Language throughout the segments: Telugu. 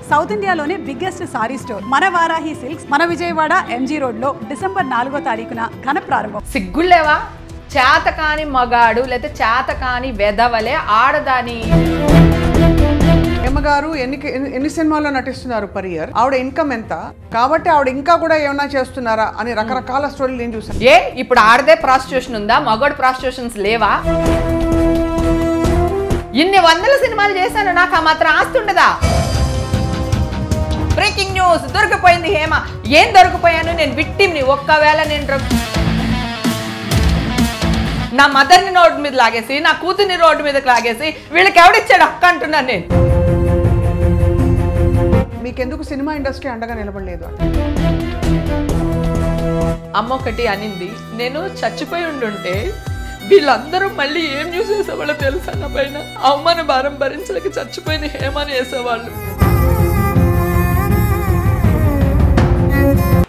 సౌత్ ఇండియాలోనే బిగ్గెస్ట్ సారీ స్టోర్ మన వారాహి సిల్క్స్ మన విజయవాడ ఎంజీ రోడ్ లో డిసెంబర్ 4వ తారీఖున ఘన ప్రారంభం. సిగ్గులేవా? చేతకాని మగాడు లేకపోతే చేతకాని వెదవలే ఆడదాని. హేమగారు ఎన్ని సినిమాల్లో నటిస్తున్నారు పర్ ఇయర్? ఆవిడ ఇన్కమ్ ఎంత? కాబట్టి ఆవిడ ఇంకా కూడా ఏమైనా చేస్తున్నారా అని రకరకాల స్టోరీలు నేను చూసాను. ఇప్పుడు ఆడదే ప్రాస్టిట్యూషన్ ఉందా? మగాడు ప్రాస్టిట్యూషన్స్ లేవా? ఇన్ని వందల సినిమాలు చేశాను, నాకు ఆ మాత్రం ఆస్తి ఉండదా? బ్రేకింగ్ న్యూస్, దొరికిపోయింది హేమ. ఏం దొరికిపోయాను? నేను విక్టిమ్ని. ఒక్కవేళ నేను నా మదర్ని రోడ్డు మీద లాగేసి నా కూతుర్ని రోడ్డు మీదకి లాగేసి వీళ్ళకి ఎవడిచ్చాడు హక్కు అంటున్నాను నేను. మీకెందుకు సినిమా ఇండస్ట్రీ అండగా నిలబడలేదు? అమ్మ ఒకటి అనింది, నేను చచ్చిపోయి ఉండుంటే వీళ్ళందరూ మళ్ళీ ఏం చూసేసేవాళ్ళు తెలుసా? నా పైన అవమాన భారం భరించలేక చచ్చిపోయిన హేమని వేసేవాళ్ళు.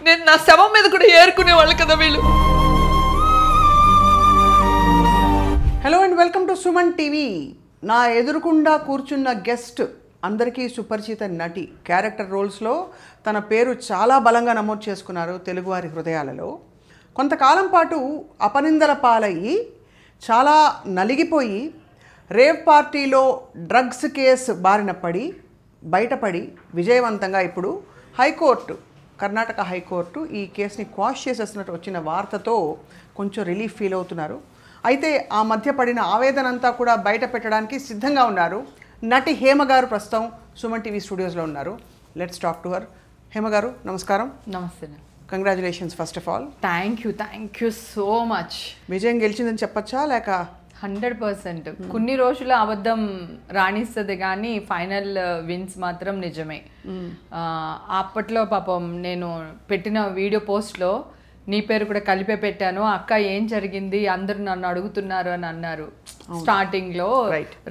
నేను నా శవం మీద కూడా ఏరుకునేవాళ్ళు కదా వీళ్ళు. Hello and welcome to Suman TV. నా ఎదురుకుండా కూర్చున్న గెస్ట్ అందరికీ సుపరిచిత నటి. క్యారెక్టర్ రోల్స్లో తన పేరు చాలా బలంగా నమోదు చేసుకున్నారు తెలుగువారి హృదయాలలో. కొంతకాలం పాటు అపనిందల పాలయ్యి చాలా నలిగిపోయి రేవ్ పార్టీలో డ్రగ్స్ కేసు బారిన పడి బయటపడి విజయవంతంగా ఇప్పుడు హైకోర్టు, కర్ణాటక హైకోర్టు ఈ కేసుని క్వాష్ చేసేసినట్టు వచ్చిన వార్తతో కొంచెం రిలీఫ్ ఫీల్ అవుతున్నారు. అయితే ఆ మధ్య పడిన ఆవేదన అంతా కూడా బయట పెట్టడానికి సిద్ధంగా ఉన్నారు. నటి హేమ గారు ప్రస్తుతం సుమన్ టీవీ స్టూడియోస్లో ఉన్నారు. Let's talk to her. Hema గారు నమస్కారం. నమస్తే. Congratulations first of all. Thank you so much. విజయం గెలిచిందని చెప్పచ్చా లేక? 100%. కొన్ని రోజులు అబద్ధం రాణిస్తుంది కానీ ఫైనల్ విన్స్ మాత్రం నిజమే. అప్పట్లో పాపం నేను పెట్టిన వీడియో పోస్ట్లో నీ పేరు కూడా కలిపే పెట్టాను. అక్క ఏం జరిగింది, అందరూ నన్ను అడుగుతున్నారు అని అన్నారు. స్టార్టింగ్లో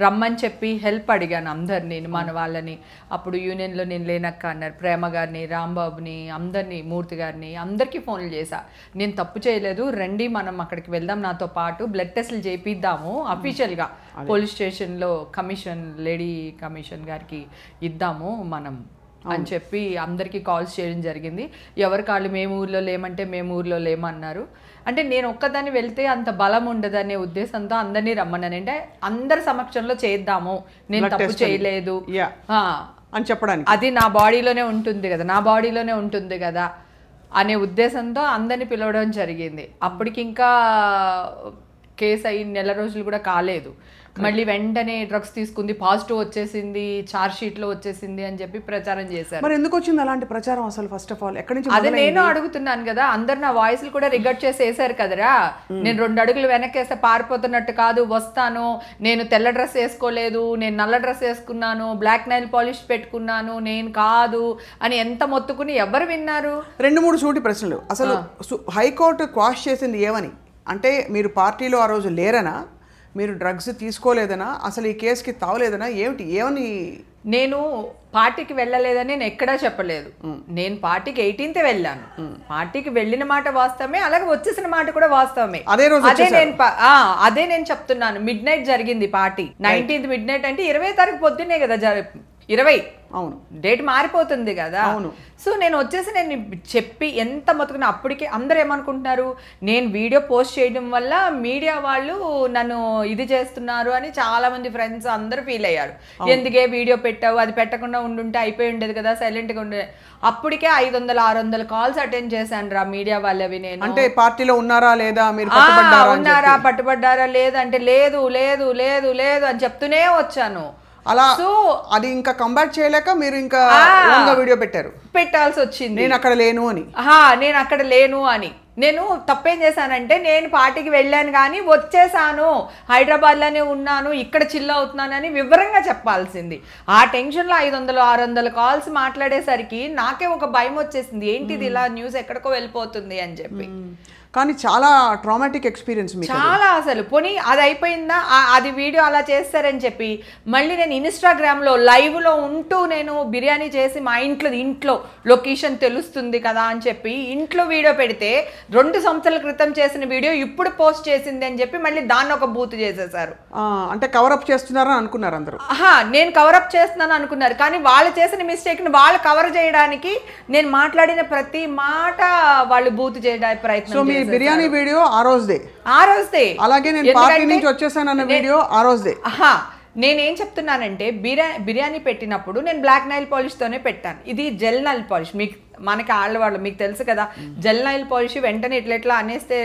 రమ్మని చెప్పి హెల్ప్ అడిగాను అందరు, నేను మన వాళ్ళని. అప్పుడు యూనియన్లో నేను లేనక్క అన్నారు. ప్రేమ గారిని, రాంబాబుని, అందరినీ, మూర్తి గారిని, అందరికీ ఫోన్లు చేశా. నేను తప్పు చేయలేదు, రండి మనం అక్కడికి వెళ్దాం, నాతో పాటు బ్లడ్ టెస్టులు చేపిద్దాము, అఫీషియల్గా పోలీస్ స్టేషన్లో కమిషన్, లేడీ కమిషన్ గారికి ఇద్దాము మనం అని చెప్పి అందరికీ కాల్స్ చేయడం జరిగింది. ఎవరి కాళ్ళు మేము ఊర్లో లేమంటే మేము ఊర్లో లేమన్నారు. అంటే నేను ఒక్కదాన్ని వెళ్తే అంత బలం ఉండదనే ఉద్దేశంతో అందరినీ రమ్మన్నాను. అంటే అందరి సమక్షంలో చేద్దాము, నేను తప్పు చేయలేదు అని చెప్పడానికి. అది నా బాడీలోనే ఉంటుంది కదా అనే ఉద్దేశంతో అందరినీ పిలవడం జరిగింది. అప్పటికి ఇంకా కేసు అయ్యి నెల రోజులు కూడా కాలేదు. మళ్ళీ వెంటనే డ్రగ్స్ తీసుకుంది, పాజిటివ్ వచ్చేసింది, చార్జ్ షీట్ లో వచ్చేసింది అని చెప్పి ప్రచారం చేశారు. మరి ఎందుకు వచ్చింది అలాంటి ప్రచారం అసలు? ఫస్ట్ ఆఫ్ ఆల్ ఎక్కడి నుంచి? అదే నేను అడుగుతున్నాను కదా. అందరు నా వాయిస్లు కూడా రికార్డ్ చేసి వేసారు కదరా. నేను 2 అడుగులు వెనక్కేస్తే పారిపోతున్నట్టు కాదు, వస్తాను, నేను తెల్ల డ్రెస్ వేసుకోలేదు, నేను నల్ల డ్రెస్ వేసుకున్నాను, బ్లాక్ నైల్ పాలిష్ పెట్టుకున్నాను, నేను కాదు అని ఎంత మొత్తుకుని ఎవరు విన్నారు? 2-3 సూటి ప్రశ్నలు. అసలు హైకోర్టు క్వాష్ చేసింది ఏమని? అంటే మీరు పార్టీలో ఆ రోజు లేరనా, మీరు డ్రగ్స్ తీసుకోలేదనా, అసలు ఈ కేసుకి తావలేదనా, ఏమని? నేను పార్టీకి వెళ్ళలేదని నేను ఎక్కడా చెప్పలేదు. నేను పార్టీకి 18th వెళ్ళాను. పార్టీకి వెళ్ళిన మాట వాస్తవమే, అలాగే వచ్చేసిన మాట కూడా వాస్తవమే. అదే నేను చెప్తున్నాను. మిడ్-నైట్ జరిగింది పార్టీ. 19th మిడ్-నైట్ అంటే 20 తారీఖు పొద్దున్నే కదా 20. అవును, డేట్ మారిపోతుంది కదా. అవును. సో నేను వచ్చేసి నేను చెప్పి ఎంత మొత్తుకున్నా, అప్పటికే అందరు ఏమనుకుంటున్నారు, నేను వీడియో పోస్ట్ చేయడం వల్ల మీడియా వాళ్ళు నన్ను ఇది చేస్తున్నారు అని చాలా మంది ఫ్రెండ్స్ అందరూ ఫీల్ అయ్యారు. ఎందుకే వీడియో పెట్టావు, అది పెట్టకుండా ఉండుంటే అయిపోయి ఉండేది కదా, సైలెంట్గా ఉండే. అప్పటికే 500-600 కాల్స్ అటెండ్ చేశాను రా మీడియా వాళ్ళవి. నేను అంటే పార్టీలో ఉన్నారా లేదా, పట్టుబడ్డారా లేదా అంటే లేదు లేదు లేదు లేదు అని చెప్తూనే వచ్చాను. అలా అది ఇంకా కంబ్యాక్ చేయలేక మీరు ఇంకా వీడియో పెట్టాల్సి వచ్చింది. నేను అక్కడ లేను అని. నేను తప్పేం చేశానంటే, నేను పార్టీకి వెళ్ళాను కానీ వచ్చేసాను, హైదరాబాద్లోనే ఉన్నాను, ఇక్కడ చిల్ అవుతున్నానని వివరంగా చెప్పాల్సింది. ఆ టెన్షన్లో 500-600 కాల్స్ మాట్లాడేసరికి నాకే ఒక భయం వచ్చేసింది. ఏంటిది ఇలా న్యూస్ ఎక్కడికో వెళ్ళిపోతుంది అని చెప్పి. కానీ చాలా ట్రామాటిక్ ఎక్స్పీరియన్స్ మీకు. చాలా అసలు పోనీ అది అయిపోయిందా, అది వీడియో అలా చేస్తారని చెప్పి మళ్ళీ నేను ఇన్స్టాగ్రామ్లో లైవ్లో ఉంటూ నేను బిర్యానీ చేసి మా ఇంట్లో లొకేషన్ తెలుస్తుంది కదా అని చెప్పి ఇంట్లో వీడియో పెడితే 2 సంవత్సరాల క్రితం చేసిన వీడియో ఇప్పుడు పోస్ట్ చేసింది అని చెప్పి మళ్ళీ దాన్ని ఒక బూత్ చేసేసారు. అంటే కవరప్ చేస్తున్నారని అనుకున్నారు అందరూ. నేను కవరప్ చేస్తున్నాను అనుకున్నారు, కానీ వాళ్ళు చేసిన మిస్టేక్ని వాళ్ళు కవర్ చేయడానికి నేను మాట్లాడిన ప్రతి మాట వాళ్ళు బూత్ చేయడానికి ప్రయత్నం. బిర్యానీ వీడియో ఆ రోజుదే అలాగే నేను పార్టీ నుంచి వచ్చేసానన్న వీడియో ఆ రోజుదే. నేనేం చెప్తున్నానంటే బిర్యానీ పెట్టినప్పుడు నేను బ్లాక్ నైల్ పాలిష్ తోనే పెట్టాను. ఇది జెల్ నైల్ పాలిష్, మనకి ఆళ్ళవాళ్ళు మీకు తెలుసు కదా, జెల్ నైల్ పాలిష్ వెంటనే ఇట్లా అనేస్తే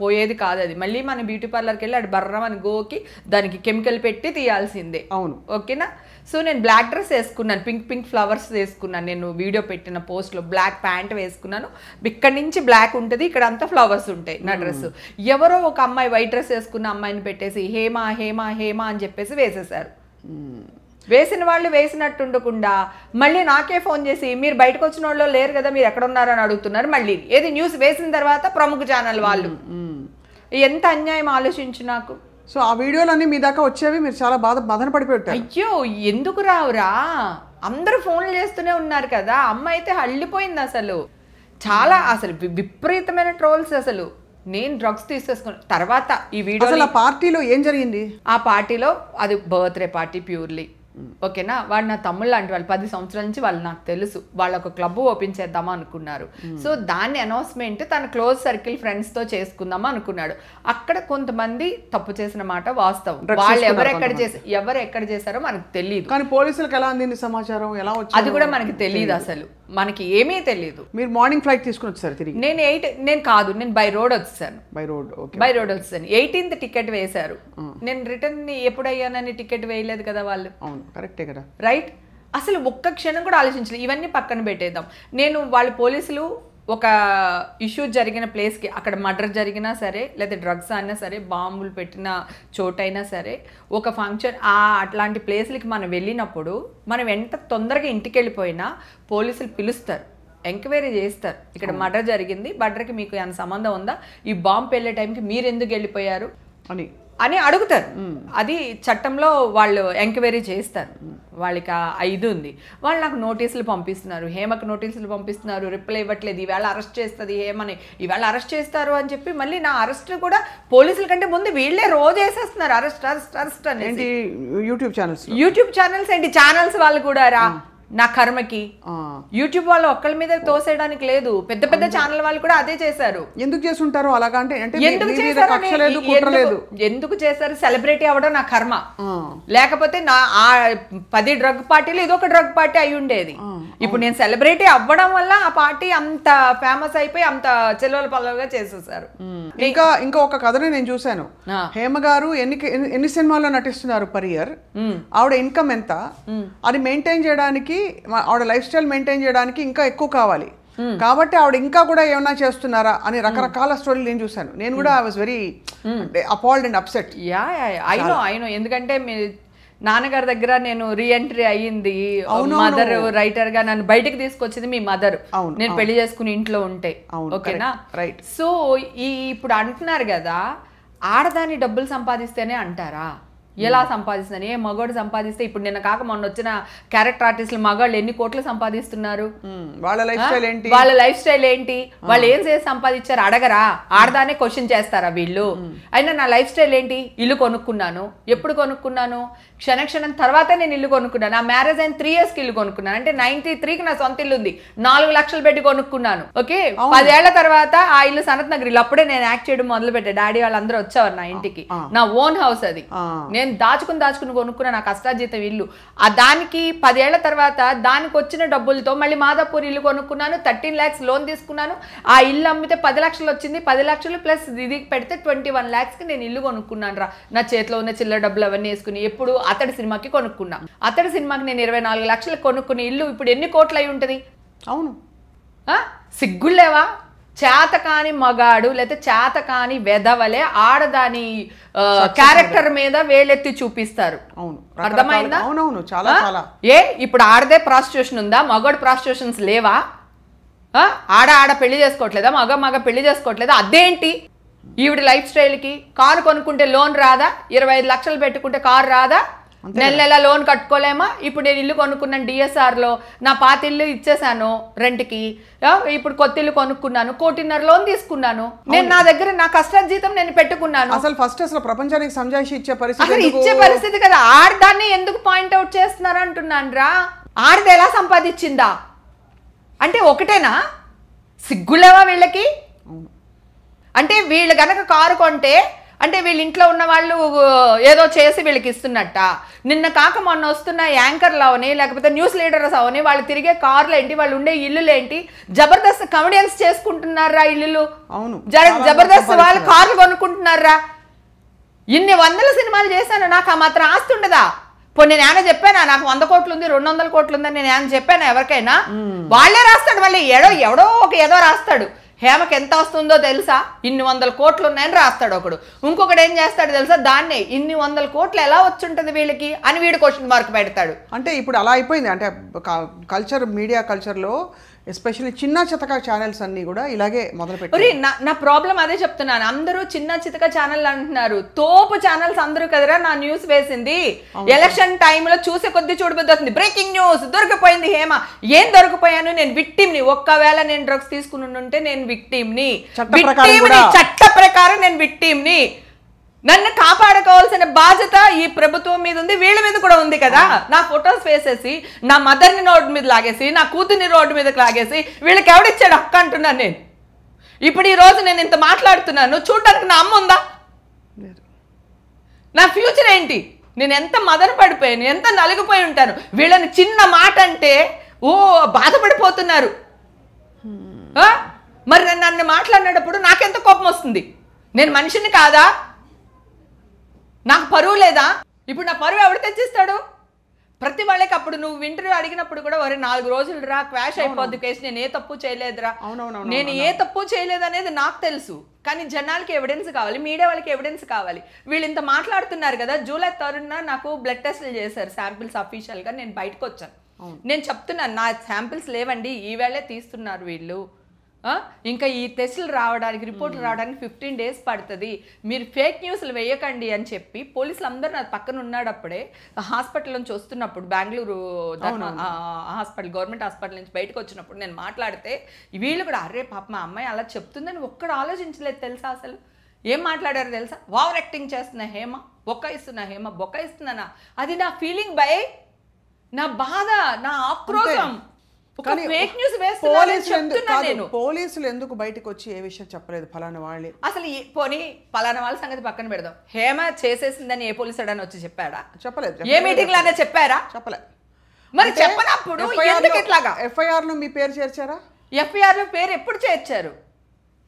పోయేది కాదు. అది మళ్ళీ మన బ్యూటీ పార్లర్కి వెళ్ళి అటు బర్రమని గోకి దానికి కెమికల్ పెట్టి తీయాల్సిందే. అవును, ఓకేనా. సో నేను బ్లాక్ డ్రెస్ వేసుకున్నాను, పింక్ ఫ్లవర్స్ వేసుకున్నాను. నేను వీడియో పెట్టిన పోస్ట్లో బ్లాక్ ప్యాంట్ వేసుకున్నాను. ఇక్కడ నుంచి బ్లాక్ ఉంటుంది, ఇక్కడ అంతా ఫ్లవర్స్ ఉంటాయి నా డ్రెస్. ఎవరో ఒక అమ్మాయి వైట్ డ్రెస్ వేసుకున్న అమ్మాయిని పెట్టేసి హేమా హేమా హేమా అని చెప్పేసి వేసేసారు. వేసిన వాళ్ళు వేసినట్టు ఉండకుండా మళ్ళీ నాకే ఫోన్ చేసి మీరు బయటకు వచ్చిన వాళ్ళు లేరు కదా, మీరు ఎక్కడ ఉన్నారని అడుగుతున్నారు. మళ్ళీ ఏది న్యూస్ వేసిన తర్వాత ప్రముఖ ఛానల్ వాళ్ళు. ఎంత అన్యాయం ఆలోచించు నాకు. సో ఆ వీడియోలన్నీ మీ దాకా వచ్చేవి, మీరు చాలా బాధన పడిపోయారు. అయ్యో ఎందుకు రావురా, అందరూ ఫోన్లు చేస్తూనే ఉన్నారు కదా. అమ్మ అయితే హళ్ళిపోయింది అసలు, చాలా అసలు విపరీతమైన ట్రోల్స్. అసలు నేను డ్రగ్స్ తీసేసుకున్న తర్వాత ఈ వీడియో పార్టీలో ఏం జరిగింది, ఆ పార్టీలో అది బర్త్డే పార్టీ ప్యూర్లీ. ఓకేనా. వాడు నా తమ్ముళ్ళు లాంటి వాళ్ళు, 10 సంవత్సరాల నుంచి వాళ్ళు నాకు తెలుసు. వాళ్ళు ఒక క్లబ్ ఓపెన్ చేద్దామా అనుకున్నారు. సో దాన్ని అనౌన్స్మెంట్ తన క్లోజ్ సర్కిల్ ఫ్రెండ్స్ తో చేసుకుందామా అనుకున్నాడు. అక్కడ కొంతమంది తప్పు చేసిన మాట వాస్తవం. వాళ్ళు ఎవరు ఎక్కడ చేశారో మనకు తెలియదు, కానీ పోలీసులకు ఎలా అందింది సమాచారం, ఎలా వచ్చింది అది కూడా మనకి తెలియదు. అసలు మనకి ఏమీ తెలియదు. మీరు మార్నింగ్ ఫ్లైట్ తీసుకుని వచ్చారు తిరిగి? నేను బై రోడ్ వచ్చాను. బై రోడ్ వచ్చాను. 18th టికెట్ వేశారు. నేను రిటర్న్ ఎప్పుడు అయ్యానని టికెట్ వేయలేదు కదా వాళ్ళు. కరెక్టే కదా, రైట్. అసలు ఒక్క క్షణం కూడా ఆలోచించలేదు. ఇవన్నీ పక్కన పెట్టేద్దాం. వాళ్ళు పోలీసులు ఒక ఇష్యూ జరిగిన ప్లేస్కి, అక్కడ మర్డర్ జరిగినా సరే లేదా డ్రగ్స్ అయినా సరే బాంబులు పెట్టిన చోటైనా సరే ఒక ఫంక్షన్ అట్లాంటి ప్లేస్లకి మనం వెళ్ళినప్పుడు మనం ఎంత తొందరగా ఇంటికి వెళ్ళిపోయినా పోలీసులు పిలుస్తారు, ఎంక్వైరీ చేస్తారు. ఇక్కడ మర్డర్ జరిగింది, మర్డర్కి మీకు ఏమైనా సంబంధం ఉందా, ఈ బాంబు వెళ్ళే టైంకి మీరు ఎందుకు వెళ్ళిపోయారు అని అడుగుతారు. అది చట్టంలో వాళ్ళు ఎంక్వైరీ చేస్తారు. వాళ్ళకి ఇది ఉంది. వాళ్ళు నాకు నోటీసులు పంపిస్తున్నారు, హేమకు నోటీసులు పంపిస్తున్నారు, రిప్లై ఇవ్వట్లేదు. ఈవేళ అరెస్ట్ చేస్తుంది హేమని, ఈవేళ అరెస్ట్ చేస్తారు అని చెప్పి మళ్ళీ నా అరెస్ట్ కూడా పోలీసుల కంటే ముందు వీళ్ళే రోజు వేసేస్తున్నారు అరెస్ట్ అని. యూట్యూబ్ ఛానల్స్ ఏంటి, ఛానల్స్ వాళ్ళు కూడా రా నా కర్మకి. యూట్యూబ్ వాళ్ళు ఒక్కళ్ళ మీద తోసేయడానికి లేదు, పెద్ద పెద్ద ఛానల్ వాళ్ళు కూడా అదే చేశారు. ఎందుకు చేస్తుంటారు అలాగా? అంటే ఎందుకు చేశారు? సెలబ్రిటీ అవ్వడం నా కర్మ. లేకపోతే నా 10 డ్రగ్ పార్టీలు ఇదొక డ్రగ్ పార్టీ అయి ఉండేది. ఇప్పుడు నేను సెలబ్రిటీ అవ్వడం వల్ల ఆ పార్టీ అంత ఫేమస్ అయిపోయి అంత చెల్లెల పల్లెలుగా చేసేసారు. ఇంకా ఒక కథని నేను చూశాను. హేమ గారు ఎన్ని సినిమాల్లో నటిస్తున్నారు పర్ ఇయర్, ఆవిడ ఇన్కమ్ ఎంత, అది మెయింటైన్ చేయడానికి ఆవిడ లైఫ్ స్టైల్ మెయింటైన్ చేయడానికి ఇంకా ఎక్కువ కావాలి. కాబట్టి ఆవిడ ఇంకా కూడా ఏమన్నా చేస్తున్నారా అని రకరకాల స్టోరీలు నేను చూసాను. నేను కూడా I was very appalled and upset. I know ఎందుకంటే నాన్నగారి దగ్గర నేను రీఎంట్రీ అయ్యింది. మదర్ రైటర్ గా నన్ను బయటకు తీసుకొచ్చింది మీ మదర్, నేను పెళ్లి చేసుకుని ఇంట్లో ఉంటే. ఓకేనా. సో ఇప్పుడు అంటున్నారు కదా ఆడదాని డబ్బులు సంపాదిస్తేనే అంటారా, ఎలా సంపాదిస్తున్నారు? ఏ మగవాడు సంపాదిస్తే ఇప్పుడు నిన్న కాక మొన్న వచ్చిన క్యారెక్టర్ ఆర్టిస్టులు మగవాళ్ళు ఎన్ని కోట్లు సంపాదిస్తున్నారు? వాళ్ళ లైఫ్ స్టైల్ ఏంటి, వాళ్ళు ఏం చేసి సంపాదించారు అడగరా? ఆడదానే క్వశ్చన్ చేస్తారా వీళ్ళు? అయినా నా లైఫ్ స్టైల్ ఏంటి? ఇల్లు కొనుక్కున్నాను. ఎప్పుడు కొనుక్కున్నాను? క్షణం తర్వాతే నేను ఇల్లు కొనుక్కున్నాను. నా మ్యారేజ్ అయిన 3 yearsకి ఇల్లు కొనుక్కున్నాను. అంటే 93కి నా సొంత ఇల్లు ఉంది, 4 లక్షలు పెట్టి కొనుక్కున్నాను. ఓకే, 10 ఏళ్ల తర్వాత ఆ ఇల్లు సనత్ నగర్ ఇల్లు. అప్పుడే నేను యాక్ట్ చేయడం మొదలు పెట్టా. డాడీ వాళ్ళందరూ వచ్చేవారు నా ఇంటికి. నా ఓన్ హౌస్ అది. నేను దాచుకుని కొనుక్కున్న నా కష్టార్జితం ఇల్లు. దానికి 10 ఏళ్ల తర్వాత దానికి వచ్చిన డబ్బులతో మళ్ళీ మాదాపూర్ ఇల్లు కొనుక్కున్నాను. 13 lakhs లోన్ తీసుకున్నాను. ఆ ఇల్లు అమ్మితే 10 లక్షలు వచ్చింది. 10 లక్షలు ప్లస్ ఇది పెడితే 21 lakhsకి నేను ఇల్లు కొనుక్కున్నాను రా. నా చేతిలో ఉన్న చిల్లర డబ్బులు అవన్నీ వేసుకుని. ఎప్పుడు అతడి సినిమాకి కొనుక్కున్నా. అతడి సినిమాకి నేను 24 లక్షలు కొనుక్కుని ఇల్లు ఇప్పుడు ఎన్ని కోట్లు అయి ఉంటుంది? అవును, సిగ్గులేవా? చేతకాని మగాడు లేకపోతే చేతకాని వెధవలే ఆడదాని క్యారెక్టర్ మీద వేలెత్తి చూపిస్తారు. అర్థమైందా? ఇప్పుడు ఆడదే ప్రాస్టిట్యూషన్ ఉందా? మగాడు ప్రాస్టిట్యూషన్స్ లేవా? ఆడ పెళ్లి చేసుకోవట్లేదా, మగ పెళ్లి చేసుకోవట్లేదా, అదేంటి ఈవిడ లైఫ్ స్టైల్కి? కారు కొనుక్కుంటే లోన్ రాదా? 25 లక్షలు పెట్టుకుంటే కారు రాదా? నెల లోన్ కట్టుకోలేమా? ఇప్పుడు నేను ఇల్లు కొనుక్కున్నాను డిఎస్ఆర్లో, నా పాత ఇల్లు ఇచ్చేసాను రెంట్కి, ఇప్పుడు కొత్త ఇల్లు కొనుక్కున్నాను, 1.5 కోటి లోన్ తీసుకున్నాను. నేను నా దగ్గర నా కష్టార్జితం నేను పెట్టుకున్నాను. అసలు ప్రపంచానికి సంజాయిషి ఇచ్చే పరిస్థితి కదా. ఆడదాన్ని ఎందుకు పాయింట్అవుట్ చేస్తున్నారు అంటున్నాను రా. ఆడది ఎలా సంపాదించిందా అంటే ఒకటేనా? సిగ్గులేవా వీళ్ళకి? అంటే వీళ్ళు గనక కారు కొంటే అంటే వీళ్ళ ఇంట్లో ఉన్న వాళ్ళు ఏదో చేసి వీళ్ళకి ఇస్తున్నట్ట. నిన్న కాక మొన్న వస్తున్న యాంకర్లు అవని లేకపోతే న్యూస్ లీడర్స్ అవని వాళ్ళు తిరిగే కార్లు ఏంటి, వాళ్ళు ఉండే ఇల్లులు ఏంటి, జబర్దస్త్ కమెడియన్స్ చేసుకుంటున్నారా ఇల్లులు? అవును, జబర్దస్త్ వాళ్ళు కార్లు కొనుక్కుంటున్నారా? ఇన్ని 100 సినిమాలు చేశాను, నాకు ఆ మాత్రం ఆస్తి ఉండదా? పోనీ నేను ఏమైనా చెప్పానా నాకు 100 కోట్లు ఉంది 200 కోట్లు ఉందని నేను ఏమైనా చెప్పానా ఎవరికైనా? వాళ్ళే రాస్తాడు మళ్ళీ, ఎవడో ఏదో రాస్తాడు. హేమకి ఎంత వస్తుందో తెలుసా? ఇన్ని 100 కోట్లు ఉన్నాయని రాస్తాడు ఒకడు. ఇంకొకడు ఏం చేస్తాడు తెలుసా? దాన్నే ఇన్ని 100 కోట్లు ఎలా వచ్చుంటది వీళ్ళకి అని వీడు క్వశ్చన్ మార్క్ పెడతాడు. అంటే ఇప్పుడు అలా అయిపోయింది. అంటే కల్చర్, మీడియా కల్చర్లో ఎస్పెషల్లీ చిన్న చితక ఛానల్స్ అన్ని కూడా ఇలాగే మొదలుపెట్టారు. నా ప్రాబ్లం అదే చెప్తున్నాను. అందరూ చిన్న చితక ఛానల్ అంటున్నారు, తోపు ఛానల్స్ అందరూ కదరా నా న్యూస్ వేసింది. ఎలక్షన్ టైంలో చూసే కొద్ది చూడబుద్ధి అవుతుంది. బ్రేకింగ్ న్యూస్, దొరికిపోయింది హేమ. ఏం దొరికిపోయాను? నేను విక్టిమ్ని. ఒక్కవేళ నేను డ్రగ్స్ తీసుకుని ఉంటే నేను విక్టిమ్ని. చట్ట ప్రకారం నేను విక్టిమ్ని. నన్ను కాపాడుకోవాల్సిన బాధ్యత ఈ ప్రభుత్వం మీద ఉంది, వీళ్ళ మీద కూడా ఉంది కదా. నా ఫొటోస్ వేసేసి నా మదర్ని రోడ్డు మీద లాగేసి నా కూతుర్ని రోడ్డు మీదకి లాగేసి వీళ్ళకి ఎవడిచ్చాడు హక్కు అంటున్నాను నేను. ఇప్పుడు ఈ రోజు నేను ఇంత మాట్లాడుతున్నాను, చూడడానికి నా అమ్మ ఉందా? నా ఫ్యూచర్ ఏంటి? నేను ఎంత మదన పడిపోయాను, ఎంత నలిగిపోయి ఉంటాను. వీళ్ళని చిన్న మాట అంటే బాధపడిపోతున్నారు. మరి నన్ను మాట్లాడినప్పుడు నాకెంత కోపం వస్తుంది? నేను మనిషిని కాదా? నాకు పరువు లేదా? ఇప్పుడు నా పరువు ఎవడు తెచ్చిస్తాడు? ప్రతి వాళ్ళకి అప్పుడు నువ్వు ఇంటర్వ్యూ అడిగినప్పుడు కూడా 4 రోజులు రా క్వాష్ అయిపోద్ది కేసు, నేను ఏ తప్పు చేయలేదురా, నేను ఏ తప్పు చేయలేదు అనేది నాకు తెలుసు. కానీ జనాలకి ఎవిడెన్స్ కావాలి, మీడియా వాళ్ళకి ఎవిడెన్స్ కావాలి. వీళ్ళు ఇంత మాట్లాడుతున్నారు కదా. జూలై 3న నాకు బ్లడ్ టెస్ట్లు చేశారు, శాంపిల్స్ అఫీషియల్గా. నేను బయటకు వచ్చాను. నేను చెప్తున్నాను నా శాంపిల్స్ లేవండి, ఈవేళే తీస్తున్నారు వీళ్ళు. ఇంకా ఈ టెస్టులు రావడానికి, రిపోర్ట్లు రావడానికి 15 డేస్ పడుతుంది. మీరు ఫేక్ న్యూస్లు వేయకండి అని చెప్పి పోలీసులు అందరూ నా పక్కన ఉన్నాడప్పుడే హాస్పిటల్ నుంచి వస్తున్నప్పుడు, బెంగళూరు హాస్పిటల్, గవర్నమెంట్ హాస్పిటల్ నుంచి బయటకు వచ్చినప్పుడు నేను మాట్లాడితే వీళ్ళు కూడా అరే పాప మా అమ్మాయి అలా చెప్తుందని ఒక్కడు ఆలోచించలేదు తెలుసా? అసలు ఏం మాట్లాడారు తెలుసా? ఓవర్ యాక్టింగ్ చేస్తున్న హేమ, బొక్కాయిస్తున్నా హేమ, బొక్కాయిస్తున్నానా? అది నా ఫీలింగ్ బై, నా బాధ, నా ఆక్రోశం. పోలీసులు ఎందుకు బయటకు వచ్చి ఏ విషయం చెప్పలేదు? ఫలానా వాళ్ళే అసలు పోనీ ఫలానా వాళ్ళ సంగతి పక్కన పెడదాం. హేమ చేసేసిందని ఏ పోలీసు అని వచ్చి చెప్పాడా? చెప్పలేదు. ఏ మీటింగ్ లాగా చెప్పారా? చెప్పలేదు. మరి చెప్పనప్పుడు ఎందుకు ఇట్లాగా? FIR లో మీ పేరు చేర్చారా? FIR లో పేరు ఎప్పుడు చేర్చారు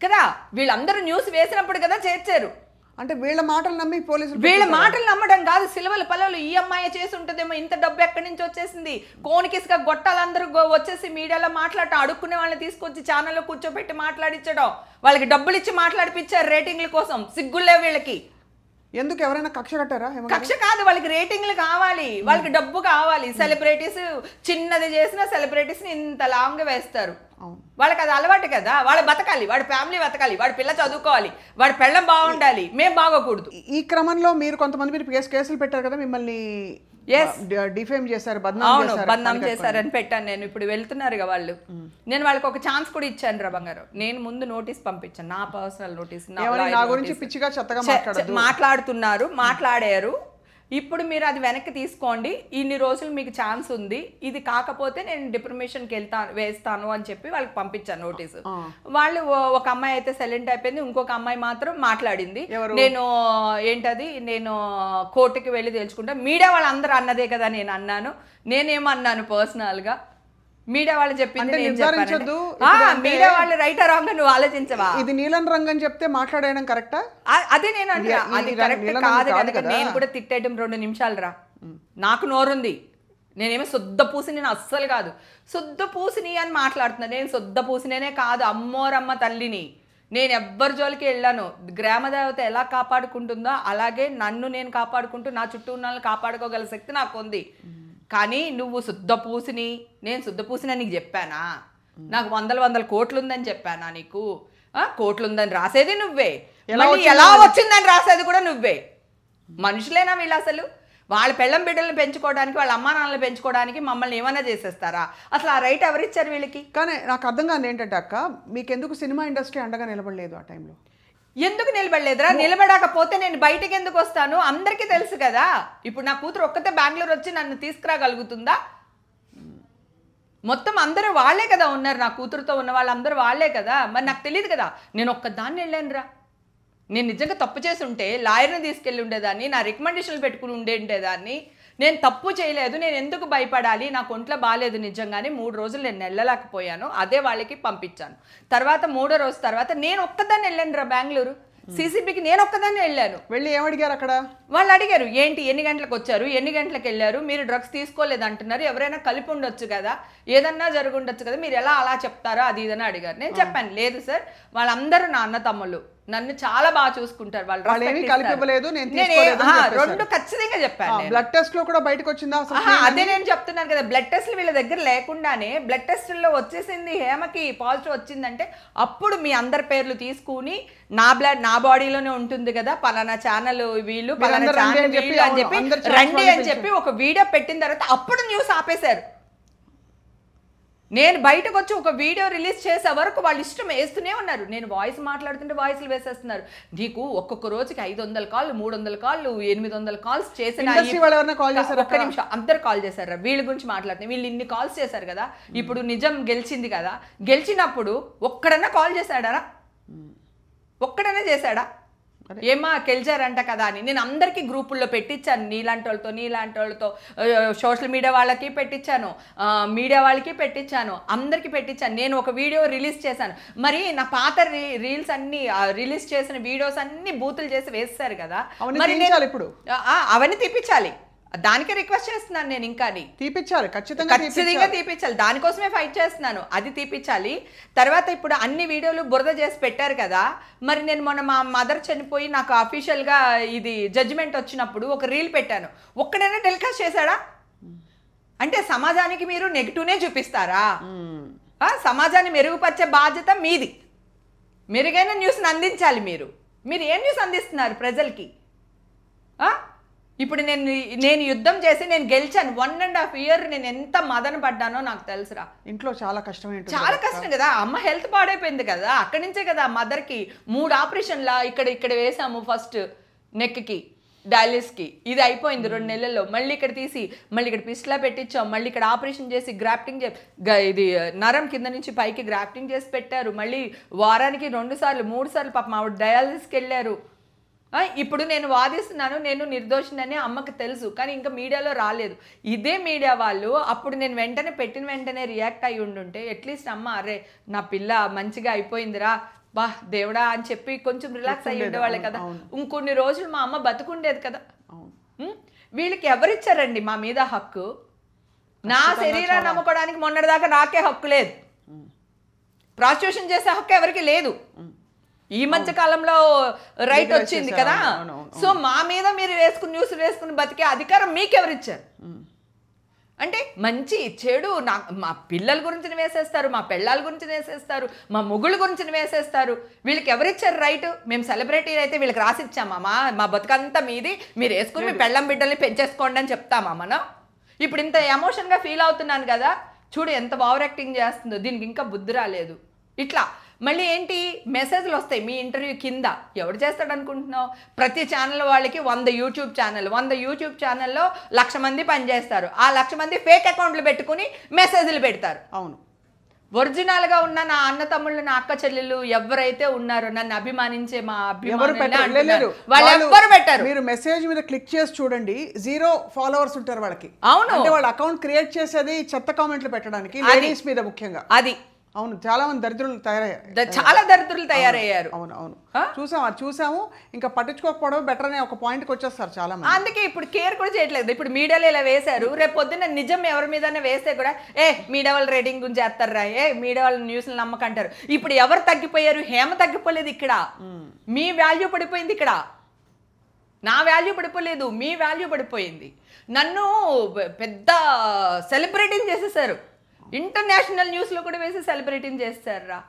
కదా? వీళ్ళందరూ న్యూస్ వేసినప్పుడు కదా చేర్చారు. అంటే వీళ్ళ మాటలు నమ్మి పోలీసులు, వీళ్ళ మాటలు నమ్మడం కాదు, సిలవల పల్లెలు ఈ అమ్మాయి చేసి ఉంటుందేమో, ఇంత డబ్బు ఎక్కడి నుంచి వచ్చేసింది, కోనికిసుక గొట్టాలందరూ వచ్చేసి మీడియాలో మాట్లాడటం, అడుక్కునే వాళ్ళని తీసుకొచ్చి ఛానల్లో కూర్చోబెట్టి మాట్లాడించడం, వాళ్ళకి డబ్బులు ఇచ్చి మాట్లాడిపించారు రేటింగ్ల కోసం. సిగ్గులే వీళ్ళకి. ఎందుకు ఎవరైనా కక్ష కట్టారా? కక్ష కాదు, వాళ్ళకి రేటింగ్లు కావాలి, వాళ్ళకి డబ్బు కావాలి. సెలబ్రిటీస్ చిన్నది చేసిన సెలబ్రిటీస్ ని ఇంత లాంగ్ వేస్తారు. వాళ్ళకి అది అలవాటు కదా. వాళ్ళు బతకాలి, వాడి ఫ్యామిలీ బతకాలి, వాడి పిల్ల చదువుకోవాలి, వాడి పెళ్ళం బాగుండాలి, మేము బాగోకూడదు. ఈ క్రమంలో మీరు కొంతమంది మీరు కేసులు పెట్టారు కదా, మిమ్మల్ని డిఫేమ్ చేశారు, బద్నాం చేశారని పెట్టాను నేను. ఇప్పుడు వెళ్తున్నారుగా వాళ్ళు. నేను వాళ్ళకి ఒక ఛాన్స్ కూడా ఇచ్చాను రా బంగారు. నేను ముందు నోటీస్ పంపించాను, నా పర్సనల్ నోటీస్. నా గురించి పిచ్చిగా చెత్తగా మాట్లాడుతున్నారు, మాట్లాడారు. ఇప్పుడు మీరు అది వెనక్కి తీసుకోండి, ఇన్ని రోజులు మీకు ఛాన్స్ ఉంది, ఇది కాకపోతే నేను డిప్రమేషన్కి వేస్తాను అని చెప్పి వాళ్ళకి పంపించాను నోటీసు. వాళ్ళు ఒక అమ్మాయి అయితే సైలెంట్ అయిపోయింది, ఇంకొక అమ్మాయి మాత్రం మాట్లాడింది. నేను ఏంటది, నేను కోర్టుకి వెళ్ళి తెలుసుకుంటా. మీడియా వాళ్ళందరూ అన్నదే కదా నేను అన్నాను. నేనేమన్నాను పర్సనల్గా, మీడియా వాళ్ళు చెప్పింది మీడియా వాళ్ళు రైట్ రాంగ్ నువ్వు ఆలోచించవా? ఇది నీలం రంగు అని చెప్తే మాట్లాడడం కరెక్టా? అదే నేను అంటే అది కరెక్ట్ కాదు కనుక నేను కూడా తిట్టేయడం 2 నిమిషాలు రా. నాకు నోరుంది, నేనేమో శుద్ధ పూసిని, నేను అస్సలు కాదు శుద్ధ పూసిని అని మాట్లాడుతున్నా. నేను శుద్ధ పూసినేనే కాదు, అమ్మోరమ్మ తల్లిని. నేను ఎవ్వరి జోలికి వెళ్ళాను. గ్రామదేవత ఎలా కాపాడుకుంటుందో అలాగే నన్ను నేను కాపాడుకుంటూ నా చుట్టూ ఉన్న వాళ్ళని కాపాడుకోగల శక్తి నాకు ఉంది. కానీ నువ్వు శుద్ధ పూసిని, నేను శుద్ధ పూసిని నీకు చెప్పానా? నాకు వందల కోట్లు ఉందని చెప్పానా నీకు? కోట్లు ఉందని రాసేది నువ్వే, ఎలా వచ్చిందని రాసేది కూడా నువ్వే. మనుషులేనా వీళ్ళు అసలు? వాళ్ళ పెళ్ళం బిడ్డలను పెంచుకోవడానికి, వాళ్ళ అమ్మా నాన్నలు పెంచుకోవడానికి మమ్మల్ని ఏమైనా చేసేస్తారా? అసలు ఆ రైట్ ఎవరిచ్చారు వీళ్ళకి? కానీ నాకు అర్థం కాదు ఏంటంటే అక్క, మీకెందుకు సినిమా ఇండస్ట్రీ అండగా నిలబడలేదు ఆ టైంలో? ఎందుకు నిలబడలేదురా? నిలబడకపోతే నేను బయటకు ఎందుకు వస్తాను? అందరికీ తెలుసు కదా. ఇప్పుడు నా కూతురు ఒక్కతే బెంగళూరు వచ్చి నన్ను తీసుకురాగలుగుతుందా? మొత్తం అందరూ వాళ్ళే కదా ఉన్నారు, నా కూతురుతో ఉన్న వాళ్ళందరూ వాళ్ళే కదా. మరి నాకు తెలియదు కదా, నేను ఒక్కదాన్ని వెళ్ళాను రా. నేను నిజంగా తప్పు చేసి ఉంటే లాయర్ని తీసుకెళ్ళి ఉండేదాన్ని, నా రికమెండేషన్లు పెట్టుకుని ఉండేదాన్ని. నేను తప్పు చేయలేదు, నేను ఎందుకు భయపడాలి? నాకు ఒంట్లో బాగాలేదు నిజంగానే, 3 రోజులు నేను వెళ్ళలేకపోయాను, అదే వాళ్ళకి పంపించాను. తర్వాత 3వ రోజు తర్వాత నేను ఒక్కదాన్ని వెళ్ళాను రా బెంగళూరు. CCBకి నేను ఒక్కదాన్ని వెళ్ళాను. వెళ్ళి ఏమడిగారు అక్కడ? వాళ్ళు అడిగారు, ఏంటి ఎన్ని గంటలకు వచ్చారు, ఎన్ని గంటలకు వెళ్ళారు, మీరు డ్రగ్స్ తీసుకోలేదు అంటున్నారు, ఎవరైనా కలిపి ఉండొచ్చు కదా, ఏదన్నా జరిగి ఉండొచ్చు కదా, మీరు ఎలా అలా చెప్తారో అది ఇదని అడిగారు. నేను చెప్పాను, లేదు సార్, వాళ్ళందరూ నా అన్న తమ్ముళ్ళు, నన్ను చాలా బాగా చూసుకుంటారు, వాళ్ళు రెండు ఖచ్చితంగా చెప్పాను. బ్లడ్ టెస్ట్ లో కూడా బయటకు వచ్చిందా? అదే నేను చెప్తున్నాను కదా, బ్లడ్ టెస్ట్లు వీళ్ళ దగ్గర లేకుండానే బ్లడ్ టెస్టుల్లో వచ్చేసింది, హేమకి పాజిటివ్ వచ్చిందంటే అప్పుడు మీ అందరి పేర్లు తీసుకుని నా బ్లడ్ నా బాడీలోనే ఉంటుంది కదా, పలానా ఛానల్ వీళ్ళు, పలానా ఛానల్ వీళ్ళు అని చెప్పి రండి అని చెప్పి ఒక వీడియో పెట్టిన తర్వాత అప్పుడు న్యూస్ ఆపేశారు. నేను బయటకు వచ్చి ఒక వీడియో రిలీజ్ చేసే వరకు వాళ్ళు ఇష్టం వేస్తూనే ఉన్నారు. నేను వాయిస్ మాట్లాడుతుంటే వాయిస్లు వేసేస్తున్నారు. నీకు ఒక్కొక్క రోజుకి 500 కాళ్ళు, 300 కాళ్ళు, 800 కాల్స్ చేసిన ఒక్క నిమిషం అందరు కాల్ చేశారు. వీళ్ళ గురించి మాట్లాడుతున్నారు, వీళ్ళు ఇన్ని కాల్స్ చేశారు కదా, ఇప్పుడు నిజం గెలిచింది కదా, గెలిచినప్పుడు ఒక్కడన్నా కాల్ చేశాడా? ఒక్కడన్నా చేశాడా? ఏమా గెలిచారంట కదా అని నేను అందరికీ గ్రూపుల్లో పెట్టించాను, నీలాంటి వాళ్ళతో సోషల్ మీడియా వాళ్ళకి పెట్టించాను, మీడియా వాళ్ళకి పెట్టించాను, అందరికీ పెట్టించాను. నేను ఒక వీడియో రిలీజ్ చేశాను, మరి నా పాత రీల్స్ అన్ని రిలీజ్ చేసిన వీడియోస్ అన్ని బూతులు చేసి వేస్తారు కదా, మరి ఇప్పుడు అవన్నీ తీపించాలి. దానికి రిక్వెస్ట్ చేస్తున్నాను నేను, ఇంకా తీపిచ్చాలి, ఖచ్చితంగా తీపించాలి, దానికోసమే ఫైట్ చేస్తున్నాను, అది తీపించాలి. తర్వాత ఇప్పుడు అన్ని వీడియోలు బురద చేసి పెట్టారు కదా, మరి నేను మొన్న మా మదర్ చనిపోయి నాకు అఫీషియల్గా ఇది జడ్జిమెంట్ వచ్చినప్పుడు ఒక రీల్ పెట్టాను, ఒక్కడైనా టెలికాస్ట్ చేశాడా? అంటే సమాజానికి మీరు నెగిటివ్నే చూపిస్తారా? సమాజాన్ని మెరుగుపరిచే బాధ్యత మీది, మెరుగైన న్యూస్ని అందించాలి. మీరు ఏం న్యూస్ అందిస్తున్నారు ప్రజలకి? ఇప్పుడు నేను యుద్ధం చేసి నేను గెలిచాను, 1.5 year నేను ఎంత మదన పడ్డానో నాకు తెలుసురా. ఇంట్లో చాలా కష్టమైంది, చాలా కష్టం కదా, అమ్మ హెల్త్ పాడైపోయింది కదా, అక్కడి నుంచే కదా మదర్కి 3 ఆపరేషన్లా ఇక్కడ వేసాము. ఫస్ట్ నెక్కి డయాలిసిస్కి ఇది అయిపోయింది 2 నెలల్లో, మళ్ళీ ఇక్కడ తీసి మళ్ళీ ఇక్కడ పిస్లా పెట్టించాం, మళ్ళీ ఇక్కడ ఆపరేషన్ చేసి గ్రాఫ్టింగ్ ఇది నరం కింద నుంచి పైకి గ్రాఫ్టింగ్ చేసి పెట్టారు, మళ్ళీ వారానికి 2 సార్లు 3 సార్లు పాపం ఆవిడ డయాలిసిస్కి వెళ్ళారు. ఇప్పుడు నేను వాదిస్తున్నాను, నేను నిర్దోషినని అమ్మకి తెలుసు, కానీ ఇంకా మీడియాలో రాలేదు. ఇదే మీడియా వాళ్ళు అప్పుడు నేను పెట్టిన వెంటనే రియాక్ట్ అయ్యి ఉండుంటే అట్లీస్ట్ అమ్మ అరే నా పిల్ల మంచిగా అయిపోయిందిరా బా దేవుడా అని చెప్పి కొంచెం రిలాక్స్ అయ్యి ఉండేవాళ్ళే కదా, ఇంకొన్ని రోజులు మా అమ్మ బతుకుండేది కదా. వీళ్ళకి ఎవరిచ్చారండి మా మీద హక్కు? నా శరీరాన్ని నమ్ముకోవడానికి మొన్నటిదాకా నాకే హక్కు లేదు, ప్రాస్టిట్యూషన్ చేసే హక్కు ఎవరికి లేదు. ఈ మధ్య కాలంలో రైట్ వచ్చింది కదా, సో మా మీద మీరు న్యూస్ వేసుకుని బతికే అధికారం మీకెవరిచ్చారు? అంటే మంచి చెడు మా పిల్లల గురించి వేసేస్తారు, మా పెళ్ళాల గురించి వేసేస్తారు, మా మొగుళ్ళ గురించి వేసేస్తారు. వీళ్ళకి ఎవరిచ్చారు రైట్? మేము సెలబ్రిటీ అయితే వీళ్ళకి రాసిచ్చామా? మా బతుకంతా మీది, మీరు వేసుకుని మీ పెళ్ళం బిడ్డల్ని పెంచేసుకోండి అని చెప్తామా మనం? ఇప్పుడు ఇంత ఎమోషన్గా ఫీల్ అవుతున్నాను కదా, చూడు ఎంత ఓవర్ యాక్టింగ్ చేస్తుందో, దీనికి ఇంకా బుద్ధి రాలేదు. ఇట్లా మళ్ళీ ఏంటి మెసేజ్లు వస్తాయి మీ ఇంటర్వ్యూ కింద, ఎవడు చేస్తాడు అనుకుంటున్నావు? ప్రతి ఛానల్ వాళ్ళకి 100 యూట్యూబ్ ఛానల్, 100 యూట్యూబ్ ఛానల్లో 1,00,000 మంది పనిచేస్తారు, ఆ 1,00,000 మంది ఫేక్ అకౌంట్లు పెట్టుకుని మెసేజ్లు పెడతారు. అవును, ఒరిజినల్గా ఉన్న నా అన్న తమ్ముళ్ళు, నా అక్క చెల్లెళ్ళు ఎవరైతే ఉన్నారో నన్ను అభిమానించే మా అభిమానులు వాళ్ళు ఎవ్వరు పెట్టారు. మీరు మెసేజ్ మీద క్లిక్ చేసి చూడండి, 0 followers ఉంటారు వాళ్ళకి. అవును, అంటే వాళ్ళ అకౌంట్ క్రియేట్ చేసేది చెత్త కామెంట్లు పెట్టడానికి, లేడీస్ మీద ముఖ్యంగా. అది అవును, చాలా మంది దరిద్రులు తయారయ్యారు, చాలా దరిద్రులు తయారయ్యారు. అవును చూసాము. ఇంకా పట్టించుకోకపోవడం బెటర్ అనే ఒక పాయింట్కి వచ్చేస్తారు చాలా మంది. అందుకే ఇప్పుడు కేర్ కూడా చేయట్లేదు. ఇప్పుడు మీడియాలో ఇలా వేశారు, రేపు పొద్దున్న నిజం ఎవరి మీదనే వేస్తే కూడా మీడియా వాళ్ళ రేటింగ్ గురించి చేస్తారా, మీడియా వాళ్ళ న్యూస్లు నమ్మకంటారు. ఇప్పుడు ఎవరు తగ్గిపోయారు? హేమ తగ్గిపోలేదు, ఇక్కడ మీ వాల్యూ పడిపోయింది. ఇక్కడ నా వాల్యూ పడిపోలేదు, మీ వాల్యూ పడిపోయింది. నన్ను పెద్ద సెలబ్రిటీని చేసేసారు. ఇంటర్నేషనల్ న్యూస్లో కూడా వేసి సెలబ్రిటీని చేస్తారా?